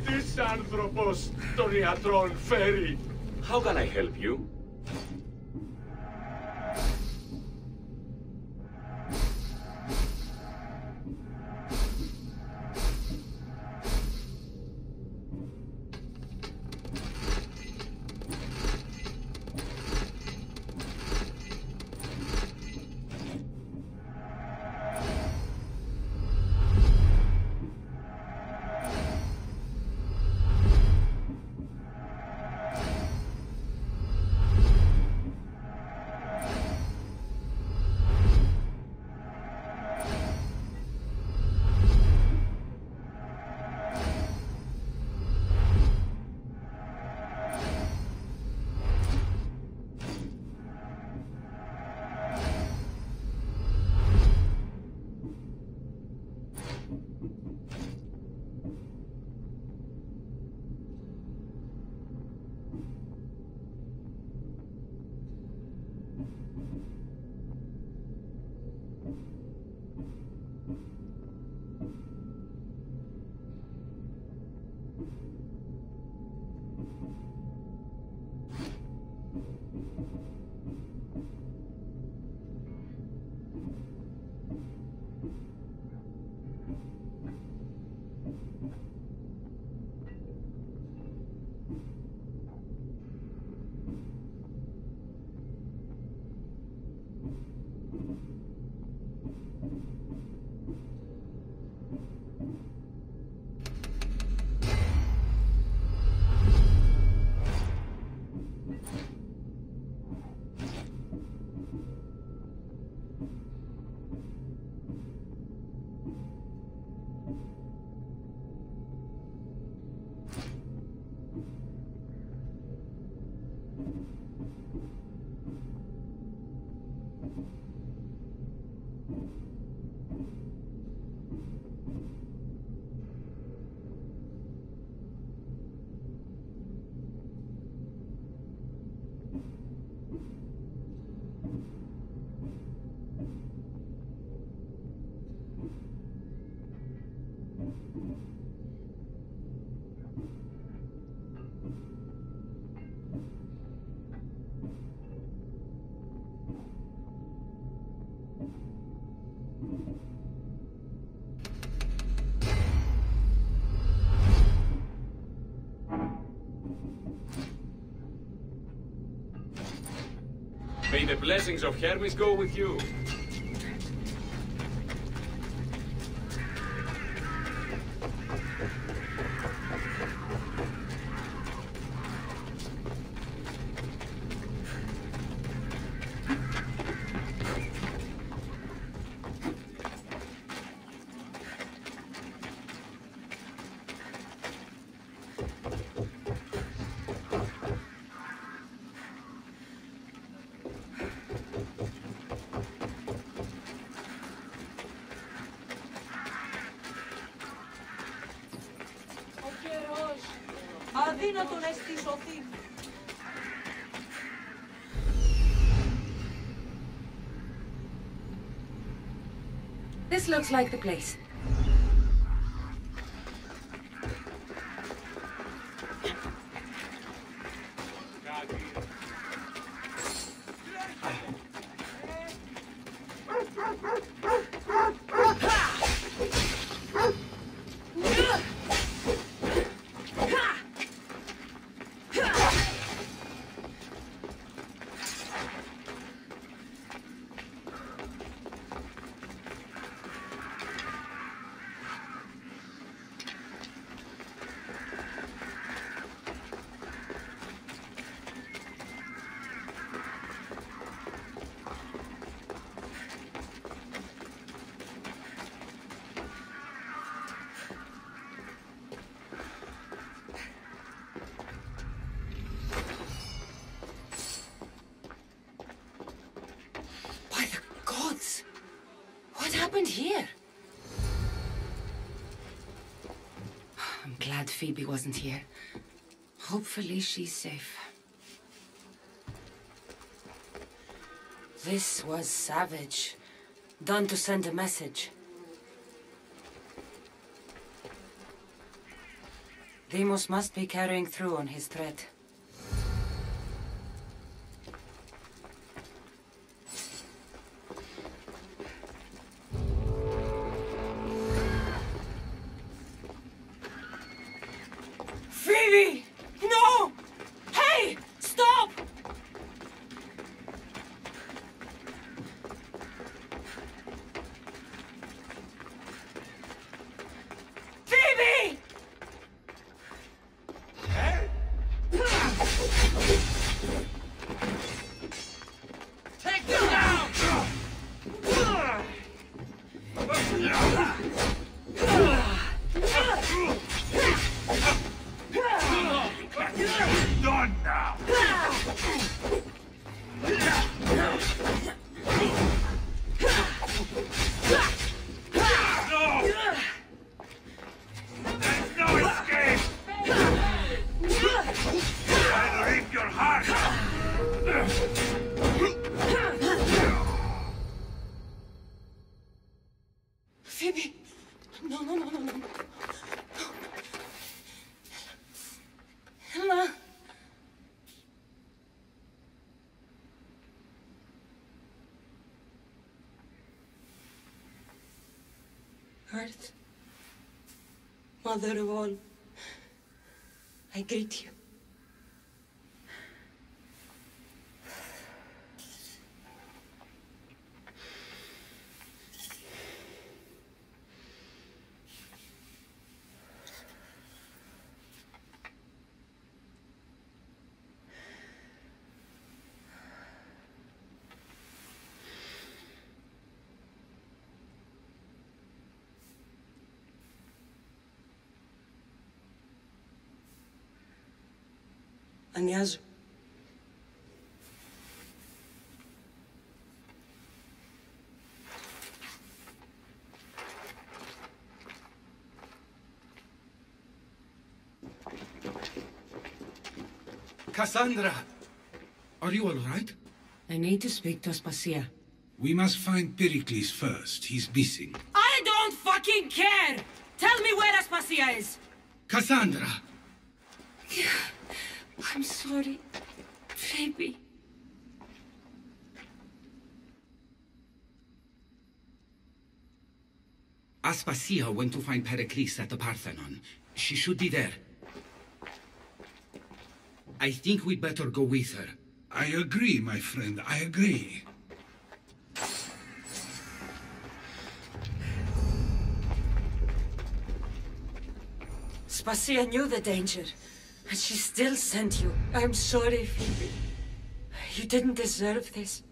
This anthropos τον ιατρόν φέρει. How can I help you? May the blessings of Hermes go with you. αδύνατο να αισθησωθεί. This looks like the place. Here? I'm glad Phoebe wasn't here. Hopefully she's safe. This was savage. Done to send a message. Deimos must be carrying through on his threat. No! Hey! Stop! Phoebe! Take them down! Done now! There's no escape! I'll rip your heart out! Phoebe! No. Helena! Earth, Mother of all, I greet you. Ανιάζω. Cassandra! Are you all right? I need to speak to Aspasia. We must find Pericles first. He's missing. I don't fucking care! Tell me where Aspasia is! Cassandra! I'm sorry, Phoebe. Aspasia went to find Pericles at the Parthenon. She should be there. I think we'd better go with her. I agree, my friend. I agree. Aspasia knew the danger, and she still sent you. I'm sorry, Phoebe. You didn't deserve this.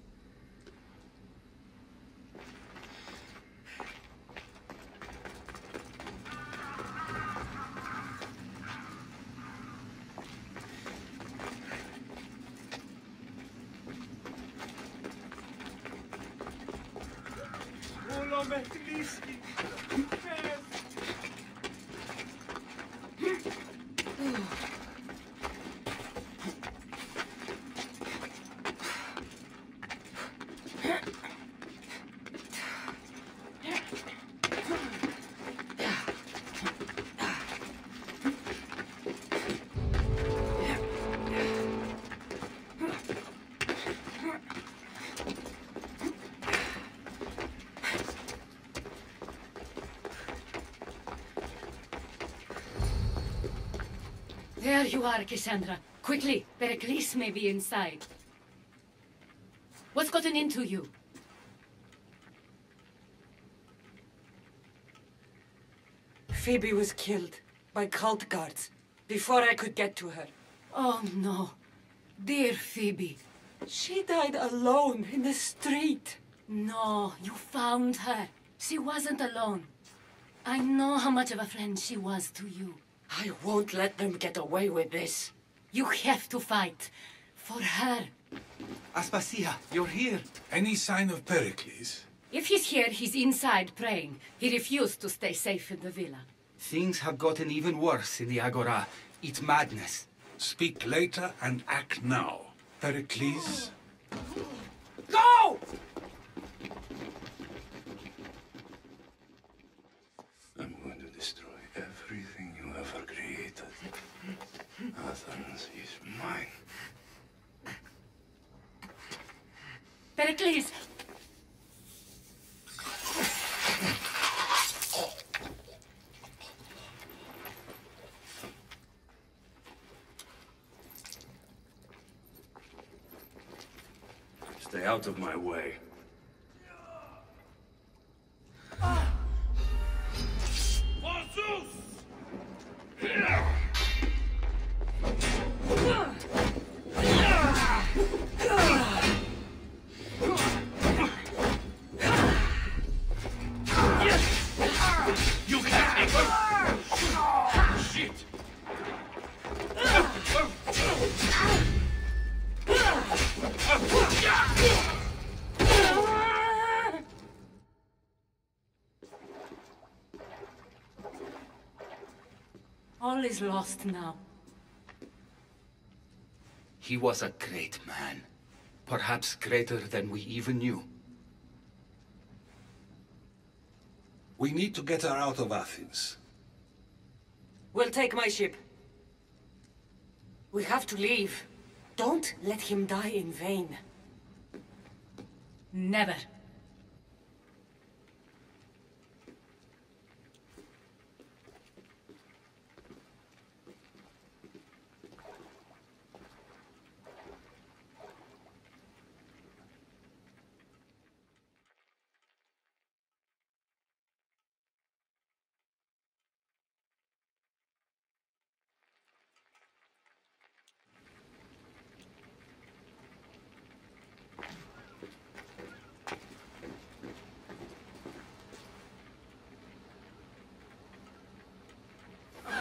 There you are, Cassandra. Quickly, Pericles may be inside. What's gotten into you? Phoebe was killed by cult guards before I could get to her. Oh, no. Dear Phoebe. She died alone in the street. No, you found her. She wasn't alone. I know how much of a friend she was to you. I won't let them get away with this. You have to fight. For her. Aspasia, you're here. Any sign of Pericles? If he's here, he's inside praying. He refused to stay safe in the villa. Things have gotten even worse in the Agora. It's madness. Speak later and act now. Pericles? Go! I'm going to destroy everything you ever created. Athens is mine. Pericles! Stay out of my way. All is lost now. He was a great man. Perhaps greater than we even knew. We need to get her out of Athens. We'll take my ship. We have to leave. Don't let him die in vain. Never.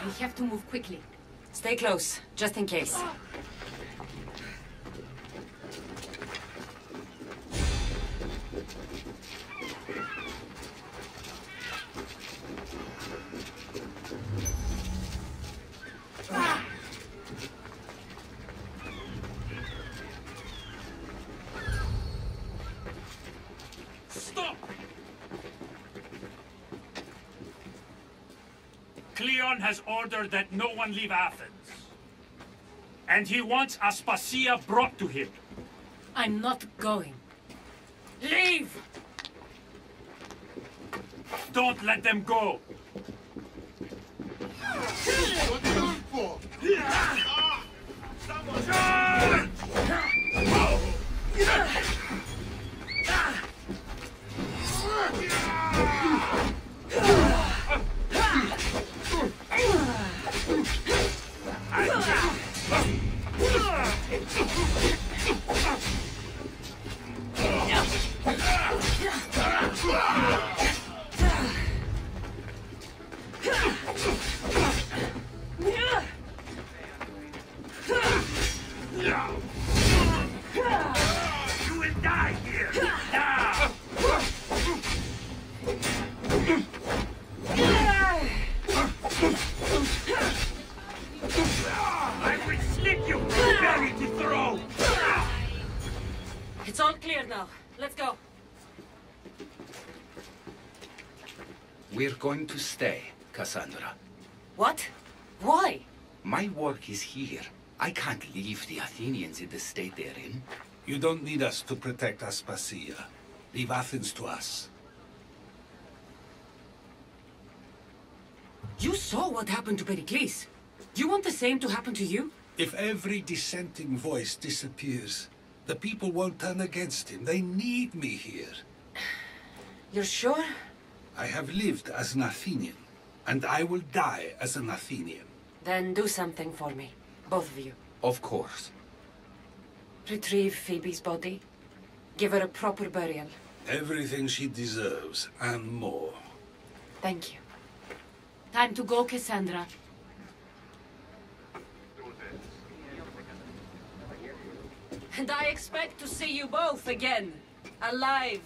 We have to move quickly. Stay close, just in case. Stop! Cleon has ordered that no one leave Athens. And he wants Aspasia brought to him. I'm not going. Leave! Don't let them go! You will die here! Now! I will slit you from belly to throat! It's all clear now. Let's go. We're going to stay, Cassandra. What? Why? My work is here. I can't leave the Athenians in the state they're in. You don't need us to protect Aspasia. Leave Athens to us. You saw what happened to Pericles. Do you want the same to happen to you? If every dissenting voice disappears, the people won't turn against him. They need me here. You're sure? I have lived as an Athenian, and I will die as an Athenian. Then do something for me. Both of you. Of course. Retrieve Phoebe's body. Give her a proper burial. Everything she deserves, and more. Thank you. Time to go, Cassandra. And I expect to see you both again. Alive.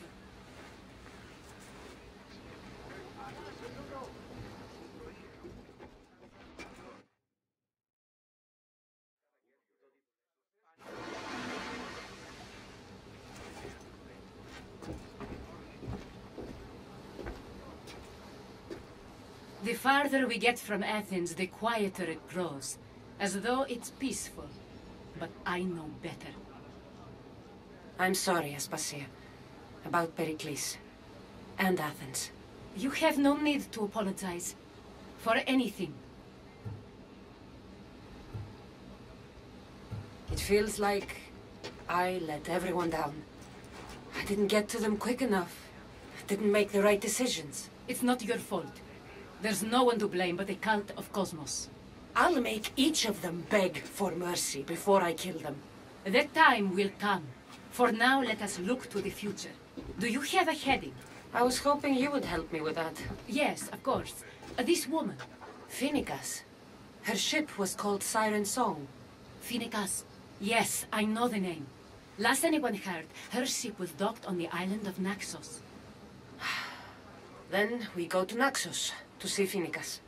The farther we get from Athens, the quieter it grows. As though it's peaceful. But I know better. I'm sorry, Aspasia. About Pericles. And Athens. You have no need to apologize. For anything. It feels like I let everyone down. I didn't get to them quick enough. I didn't make the right decisions. It's not your fault. There's no one to blame but the cult of Cosmos. I'll make each of them beg for mercy before I kill them. That time will come. For now, let us look to the future. Do you have a heading? I was hoping you would help me with that. Yes, of course. This woman. Phoenicas. Her ship was called Siren Song. Phoenicas. Yes, I know the name. Last anyone heard, her ship was docked on the island of Naxos. Then we go to Naxos to see Phoenicas.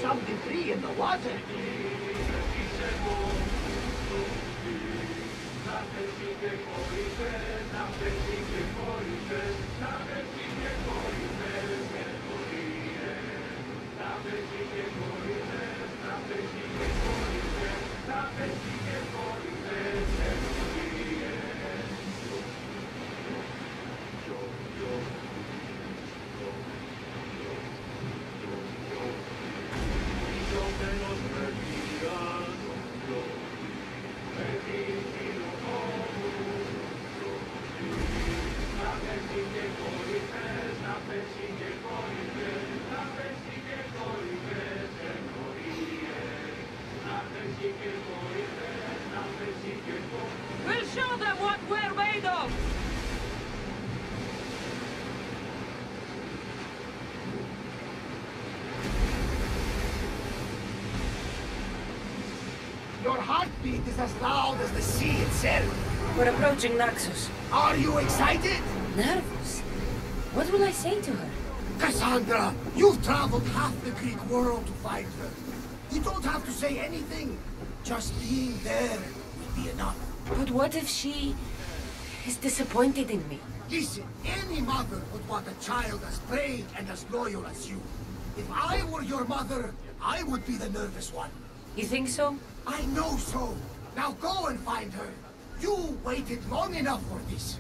Some debris in the water. We'll show them what we're made of! Your heartbeat is as loud as the sea itself. We're approaching Naxos. Are you excited? Nervous? What will I say to her? Cassandra, you've traveled half the Greek world to find her. You don't have to say anything. Just being there will be enough. But what if she is disappointed in me? Listen, any mother would want a child as brave and as loyal as you. If I were your mother, I would be the nervous one. You think so? I know so. Now go and find her. You waited long enough for this.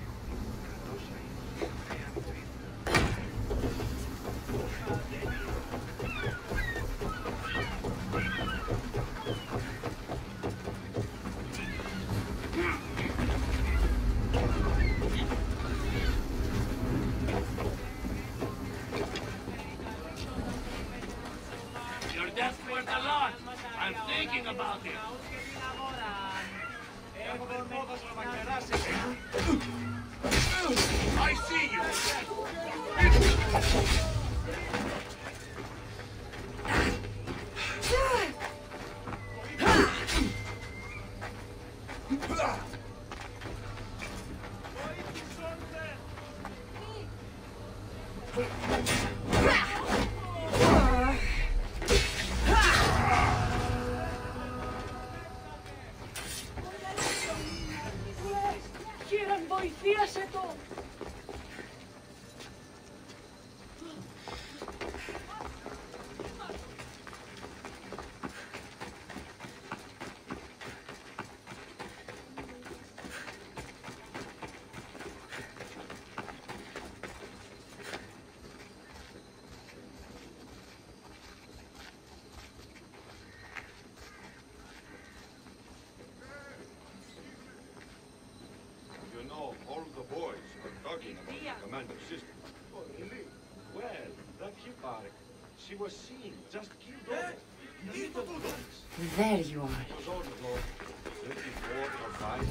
Your death's worth a lot. I'm thinking about it. I see you. Kieran, βοηθίασε το! You know, all the boys are talking about the commander's sister. Oh, really? Well, that Hipparch, she was seen, just killed over. Little ones. There you are. It was all ago, 34 or 5.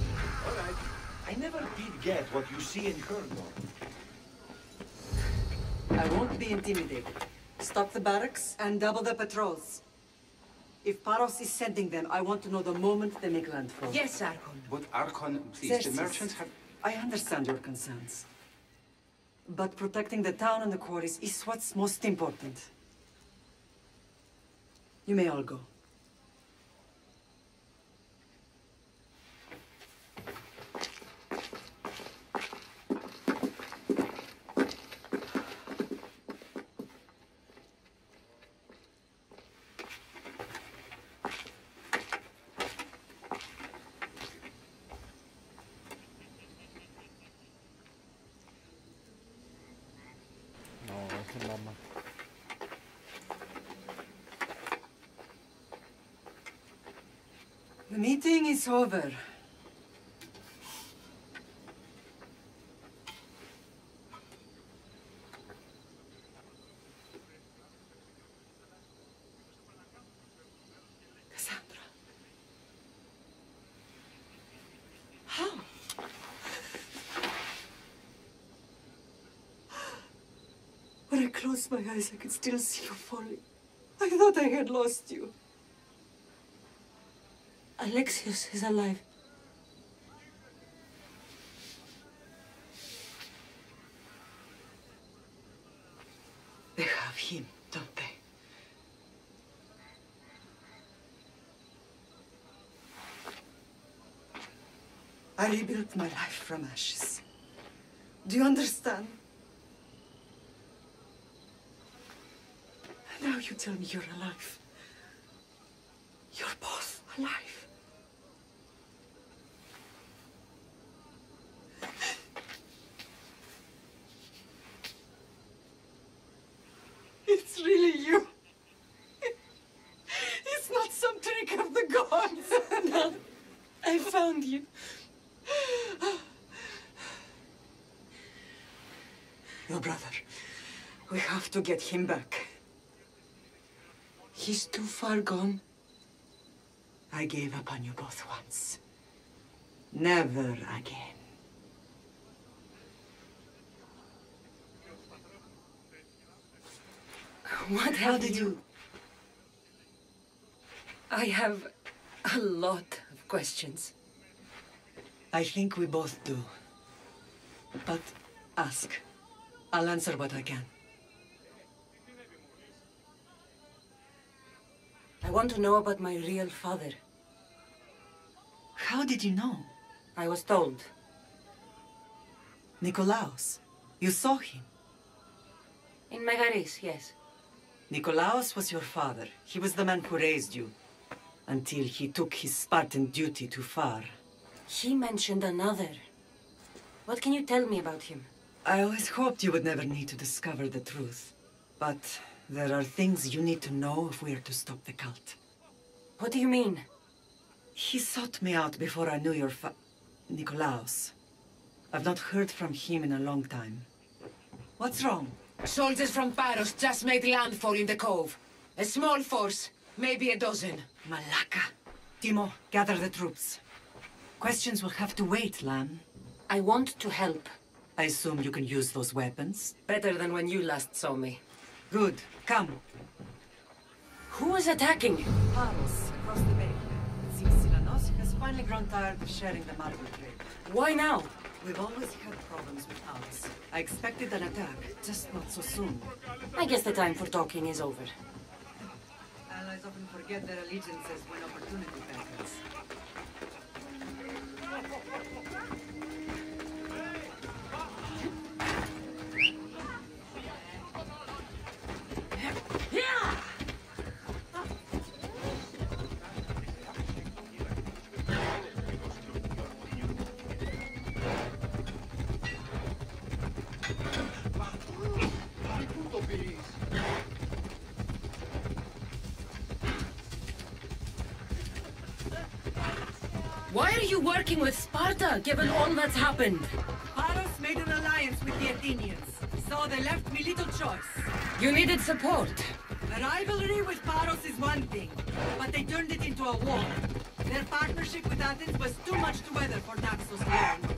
All right. I never did get what you see and heard of. I won't be intimidated. Stop the barracks and double the patrols. If Paros is sending them, I want to know the moment they make landfall. Yes, Archon. But Archon, please, Xerxes, the merchants have... I understand your concerns. But protecting the town and the quarries is what's most important. You may all go. The meeting is over. Cassandra. How? When I closed my eyes, I could still see you falling. I thought I had lost you. Alexios is alive. They have him, don't they? I rebuilt my life from ashes. Do you understand? Now you tell me you're alive. You're both alive. It's really you. It's not some trick of the gods. No, I found you. Your brother. We have to get him back. He's too far gone. I gave up on you both once. Never again. How did you... I have a lot of questions. I think we both do. But ask. I'll answer what I can. I want to know about my real father. How did you know? I was told. Nikolaos. You saw him. In Megaris, yes. Nikolaos was your father. He was the man who raised you. Until he took his Spartan duty too far. He mentioned another. What can you tell me about him? I always hoped you would never need to discover the truth. But there are things you need to know if we are to stop the cult. What do you mean? He sought me out before I knew your Nikolaos. I've not heard from him in a long time. What's wrong? Soldiers from Paros just made landfall in the cove. A small force, maybe a dozen. Malaka. Timo, gather the troops. Questions will have to wait, Lam. I want to help. I assume you can use those weapons? Better than when you last saw me. Good. Come. Who is attacking? Paros, across the bay. It seems Silanos has finally grown tired of sharing the marble trade. Why now? We've always had problems with Paros. I expected an attack, just not so soon. I guess the time for talking is over. Allies often forget their allegiances when opportunity beckons. Why are you working with Sparta, given all that's happened? Paros made an alliance with the Athenians, so they left me little choice. You needed support. A rivalry with Paros is one thing, but they turned it into a war. Their partnership with Athens was too much to weather for Naxos alone.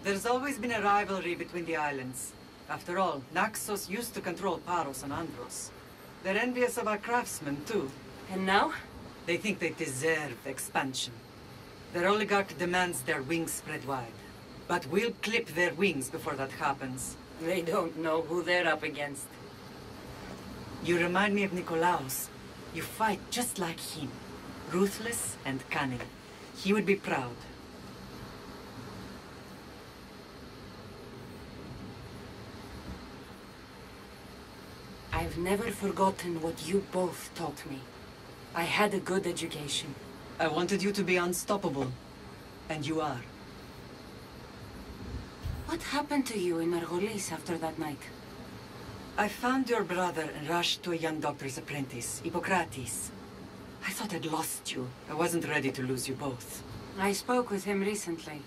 There's always been a rivalry between the islands. After all, Naxos used to control Paros and Andros. They're envious of our craftsmen, too. And now? They think they deserve expansion. Their oligarch demands their wings spread wide. But we'll clip their wings before that happens. They don't know who they're up against. You remind me of Nikolaos. You fight just like him. Ruthless and cunning. He would be proud. I've never forgotten what you both taught me. I had a good education. I wanted you to be unstoppable. And you are. What happened to you in Argolis after that night? I found your brother and rushed to a young doctor's apprentice, Hippocrates. I thought I'd lost you. I wasn't ready to lose you both. I spoke with him recently.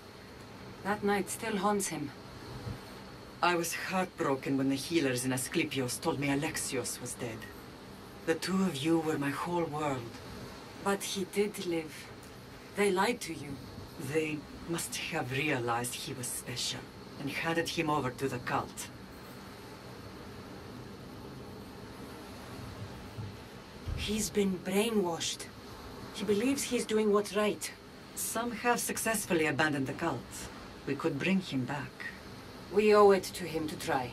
That night still haunts him. I was heartbroken when the healers in Asclepios told me Alexios was dead. The two of you were my whole world. But he did live. They lied to you. They must have realized he was special and handed him over to the cult. He's been brainwashed. He believes he's doing what's right. Some have successfully abandoned the cult. We could bring him back. We owe it to him to try.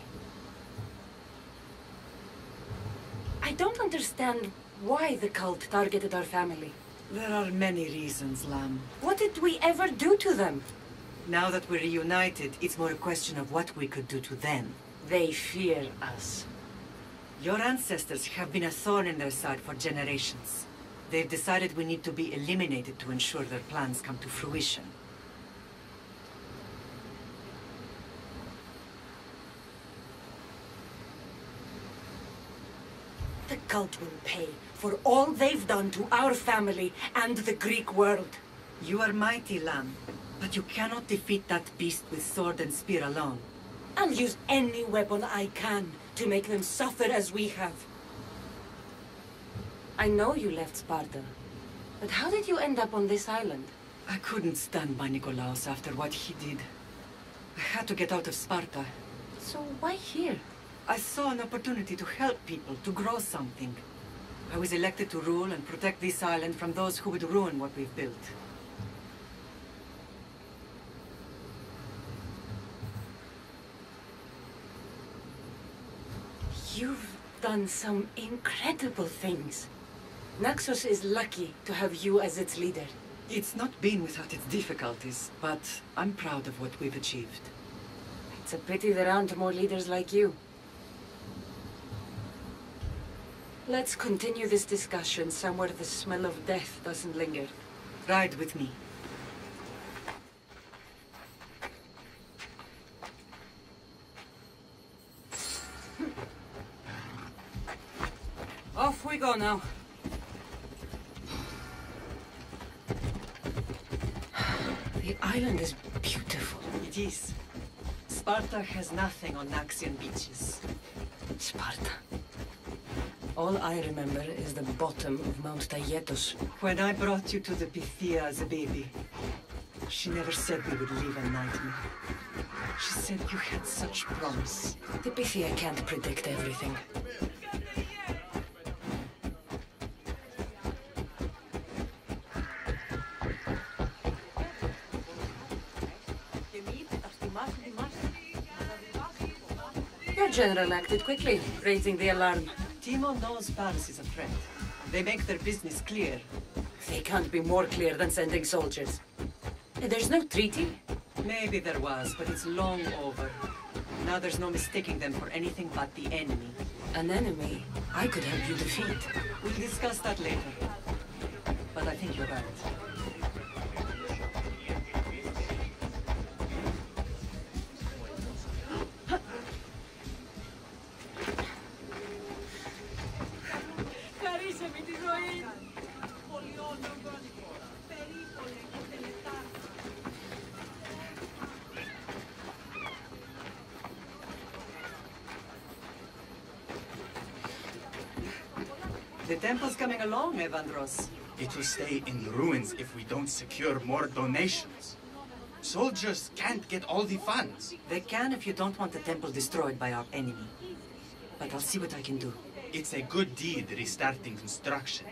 I don't understand why the cult targeted our family. There are many reasons, Lamb. What did we ever do to them? Now that we're reunited, it's more a question of what we could do to them. They fear us. Your ancestors have been a thorn in their side for generations. They've decided we need to be eliminated to ensure their plans come to fruition. The cult will pay for all they've done to our family and the Greek world. You are mighty, Lamb, but you cannot defeat that beast with sword and spear alone. I'll use any weapon I can to make them suffer as we have. I know you left Sparta, but how did you end up on this island? I couldn't stand by Nikolaos after what he did. I had to get out of Sparta. So why here? I saw an opportunity to help people, to grow something. I was elected to rule and protect this island from those who would ruin what we've built. You've done some incredible things. Naxos is lucky to have you as its leader. It's not been without its difficulties, but I'm proud of what we've achieved. It's a pity there aren't more leaders like you. Let's continue this discussion somewhere the smell of death doesn't linger. Ride with me. Off we go now. The island is beautiful. It is. Sparta has nothing on Naxian beaches. Sparta. All I remember is the bottom of Mount Taygetos. When I brought you to the Pythia as a baby, she never said we would live a nightmare. She said you had such promise. The Pythia can't predict everything. Your general acted quickly, raising the alarm. Timo knows Paris is a threat. They make their business clear. They can't be more clear than sending soldiers. There's no treaty? Maybe there was, but it's long over. Now there's no mistaking them for anything but the enemy. An enemy I could help you defeat. We'll discuss that later. But I think you're right. The temple's coming along, Evandros. It will stay in ruins if we don't secure more donations. Soldiers can't get all the funds. They can if you don't want the temple destroyed by our enemy. But I'll see what I can do. It's a good deed restarting construction.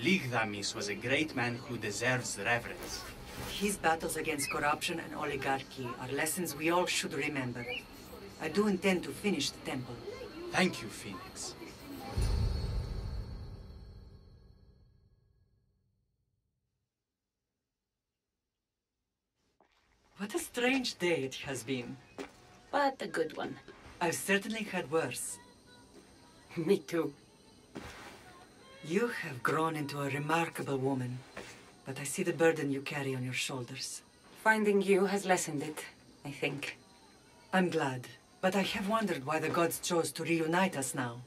Ligdamis was a great man who deserves reverence. His battles against corruption and oligarchy are lessons we all should remember. I do intend to finish the temple. Thank you, Phoenix. What a strange day it has been. But a good one. I've certainly had worse. Me too. You have grown into a remarkable woman, but I see the burden you carry on your shoulders. Finding you has lessened it, I think. I'm glad, but I have wondered why the gods chose to reunite us now.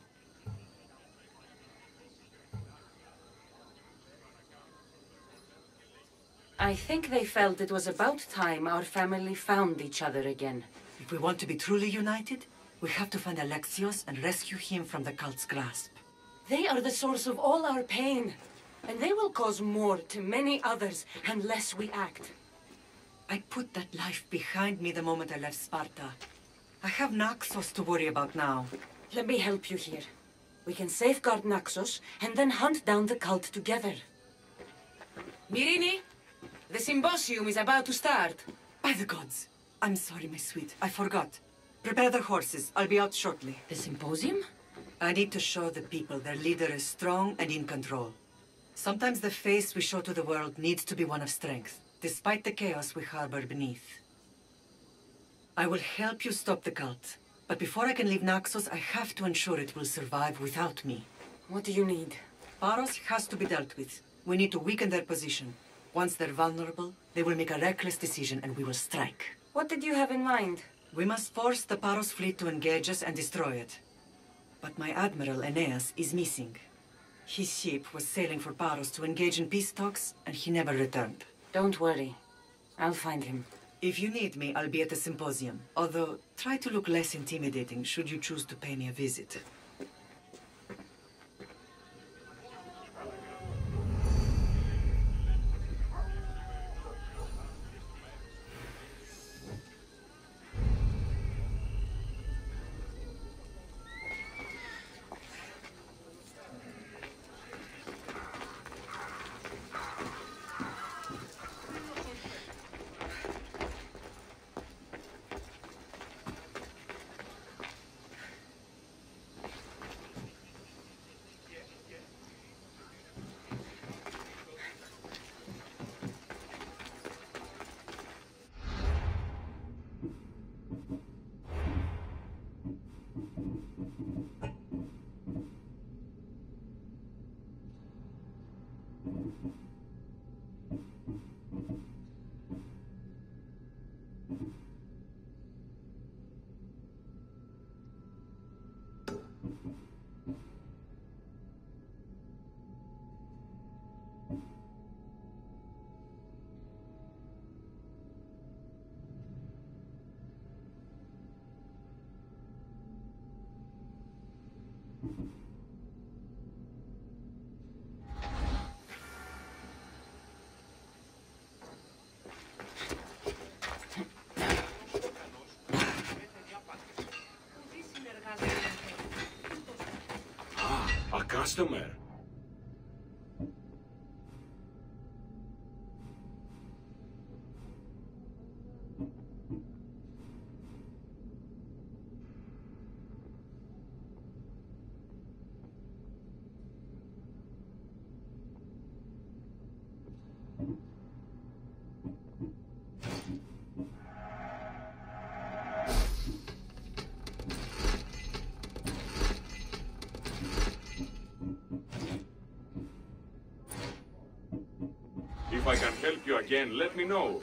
I think they felt it was about time our family found each other again. If we want to be truly united, we have to find Alexios and rescue him from the cult's grasp. They are the source of all our pain, and they will cause more to many others unless we act. I put that life behind me the moment I left Sparta. I have Naxos to worry about now. Let me help you here. We can safeguard Naxos and then hunt down the cult together. Mirini, the symposium is about to start. By the gods! I'm sorry, my sweet. I forgot. Prepare the horses. I'll be out shortly. The symposium? I need to show the people their leader is strong and in control. Sometimes the face we show to the world needs to be one of strength, despite the chaos we harbor beneath. I will help you stop the cult, but before I can leave Naxos, I have to ensure it will survive without me. What do you need? Paros has to be dealt with. We need to weaken their position. Once they're vulnerable, they will make a reckless decision and we will strike. What did you have in mind? We must force the Paros fleet to engage us and destroy it. But my admiral, Aeneas, is missing. His ship was sailing for Paros to engage in peace talks, and he never returned. Don't worry. I'll find him. If you need me, I'll be at the symposium. Although, try to look less intimidating should you choose to pay me a visit. A customer. If I can help you again, let me know.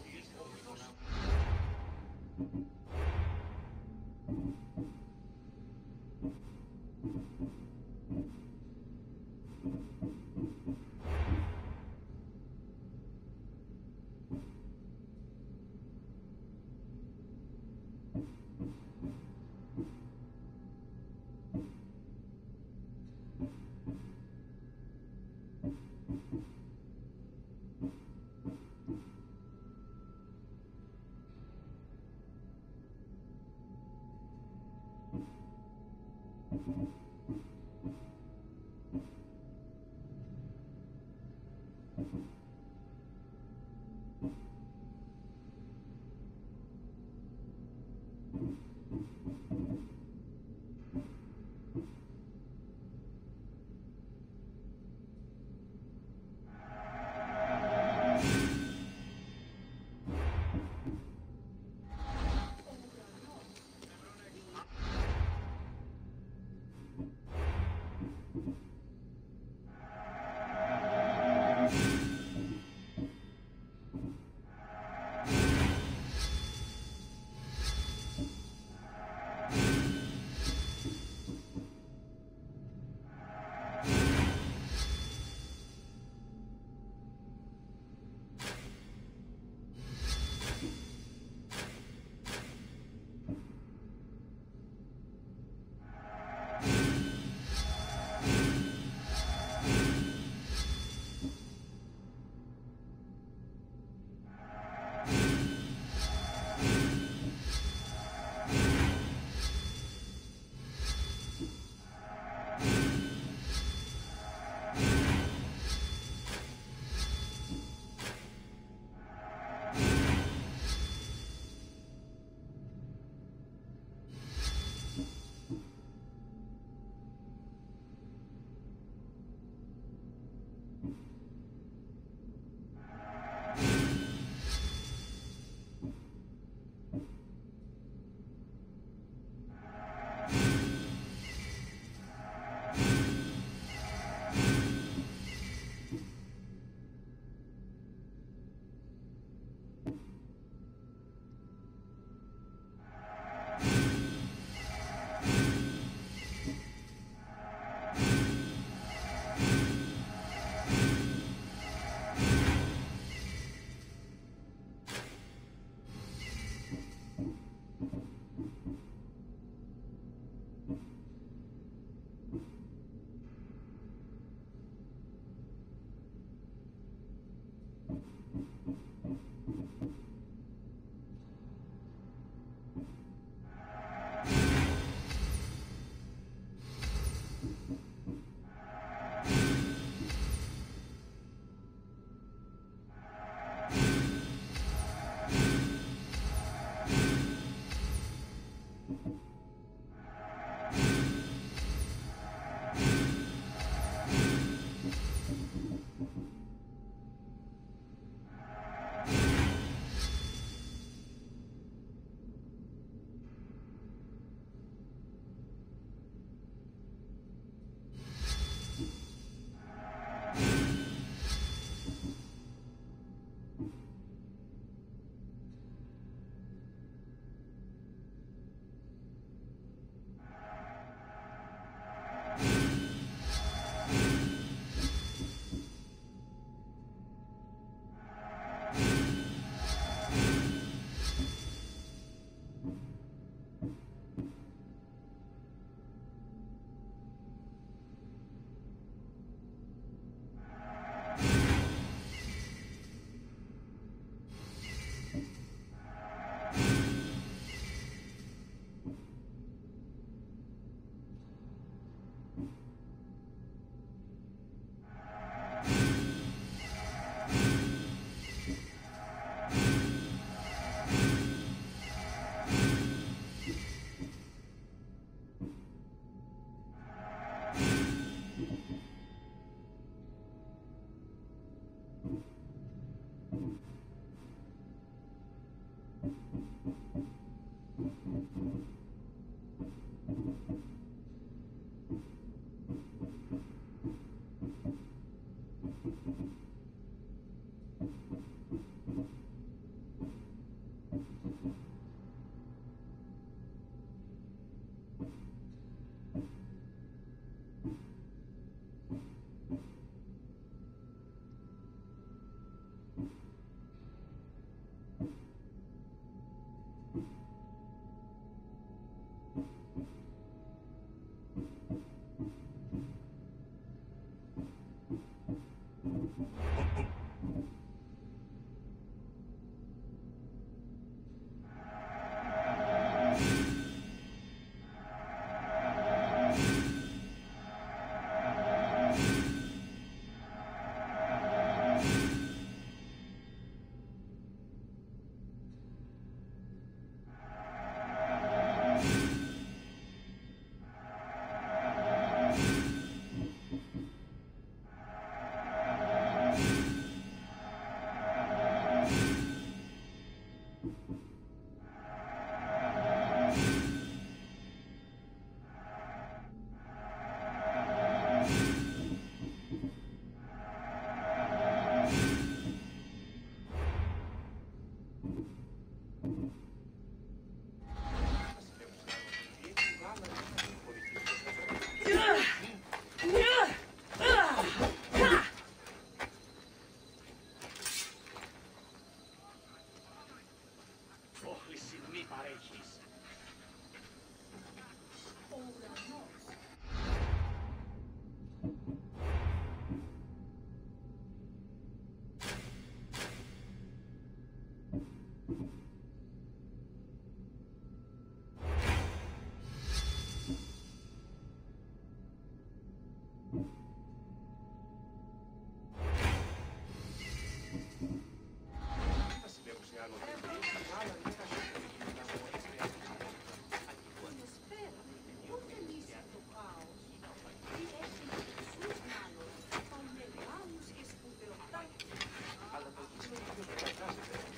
Όχληση μη παρέχεις.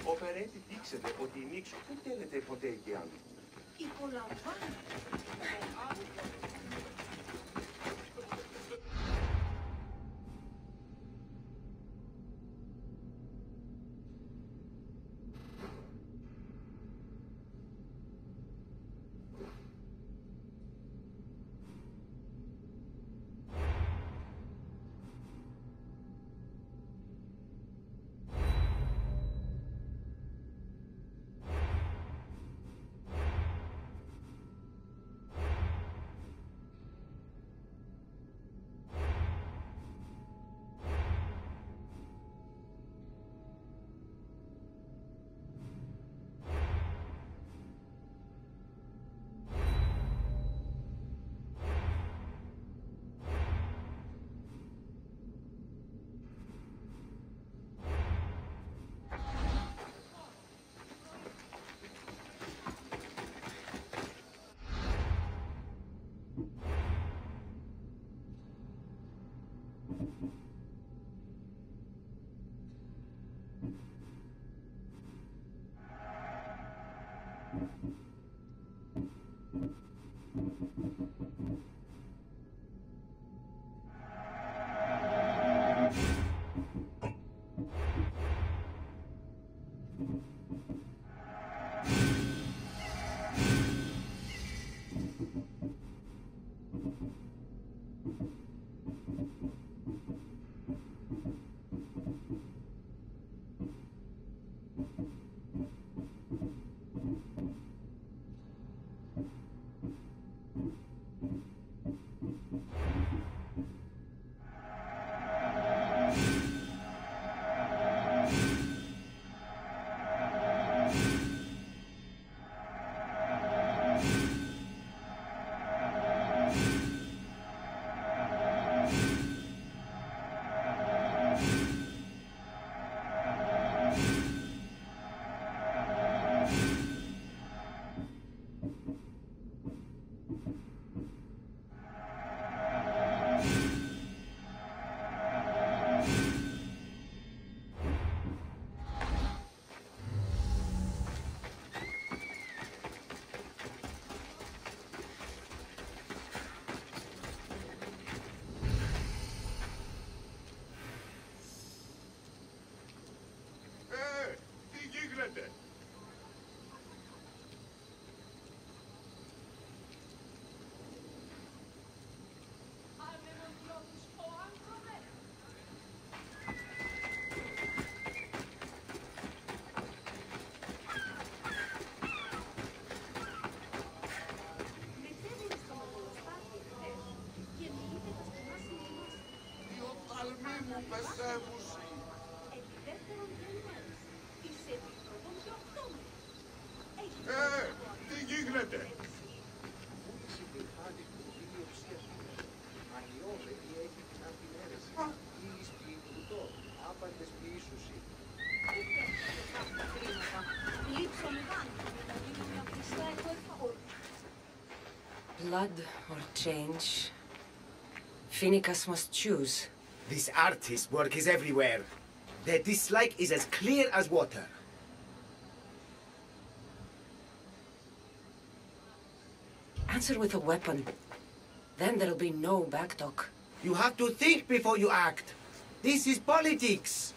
Οπερέτη δείξετε ότι η Νίξο δεν τέλεται ποτέ εκεί άνω. Υπολαμβάνω. Τι γίνεται? Blood or change? Phoenicus must choose. This artist's work is everywhere. The dislike is as clear as water. Answer with a weapon. Then there'll be no backtalk. You have to think before you act. This is politics.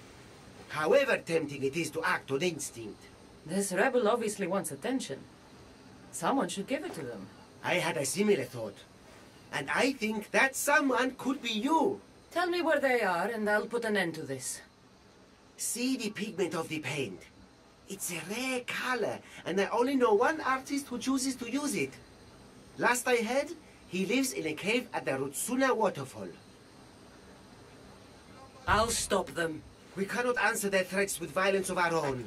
However tempting it is to act on instinct, This rebel obviously wants attention. Someone should give it to them. I had a similar thought. And I think that someone could be you. Tell me where they are, and I'll put an end to this. See the pigment of the paint. It's a rare color, and I only know one artist who chooses to use it. Last I heard, he lives in a cave at the Rutsuna waterfall. I'll stop them. We cannot answer their threats with violence of our own.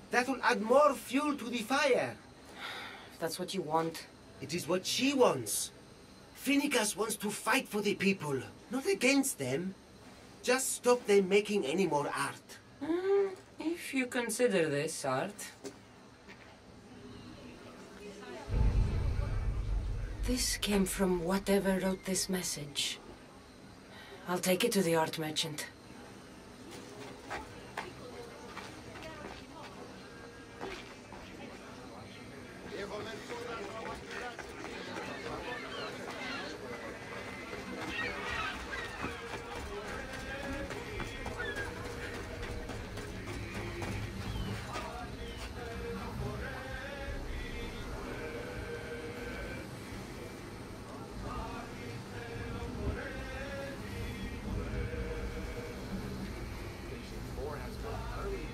That will add more fuel to the fire. If that's what you want. It is what she wants. Finnegas wants to fight for the people, not against them. Just stop them making any more art. If you consider this art. This came from whatever wrote this message. I'll take it to the art merchant.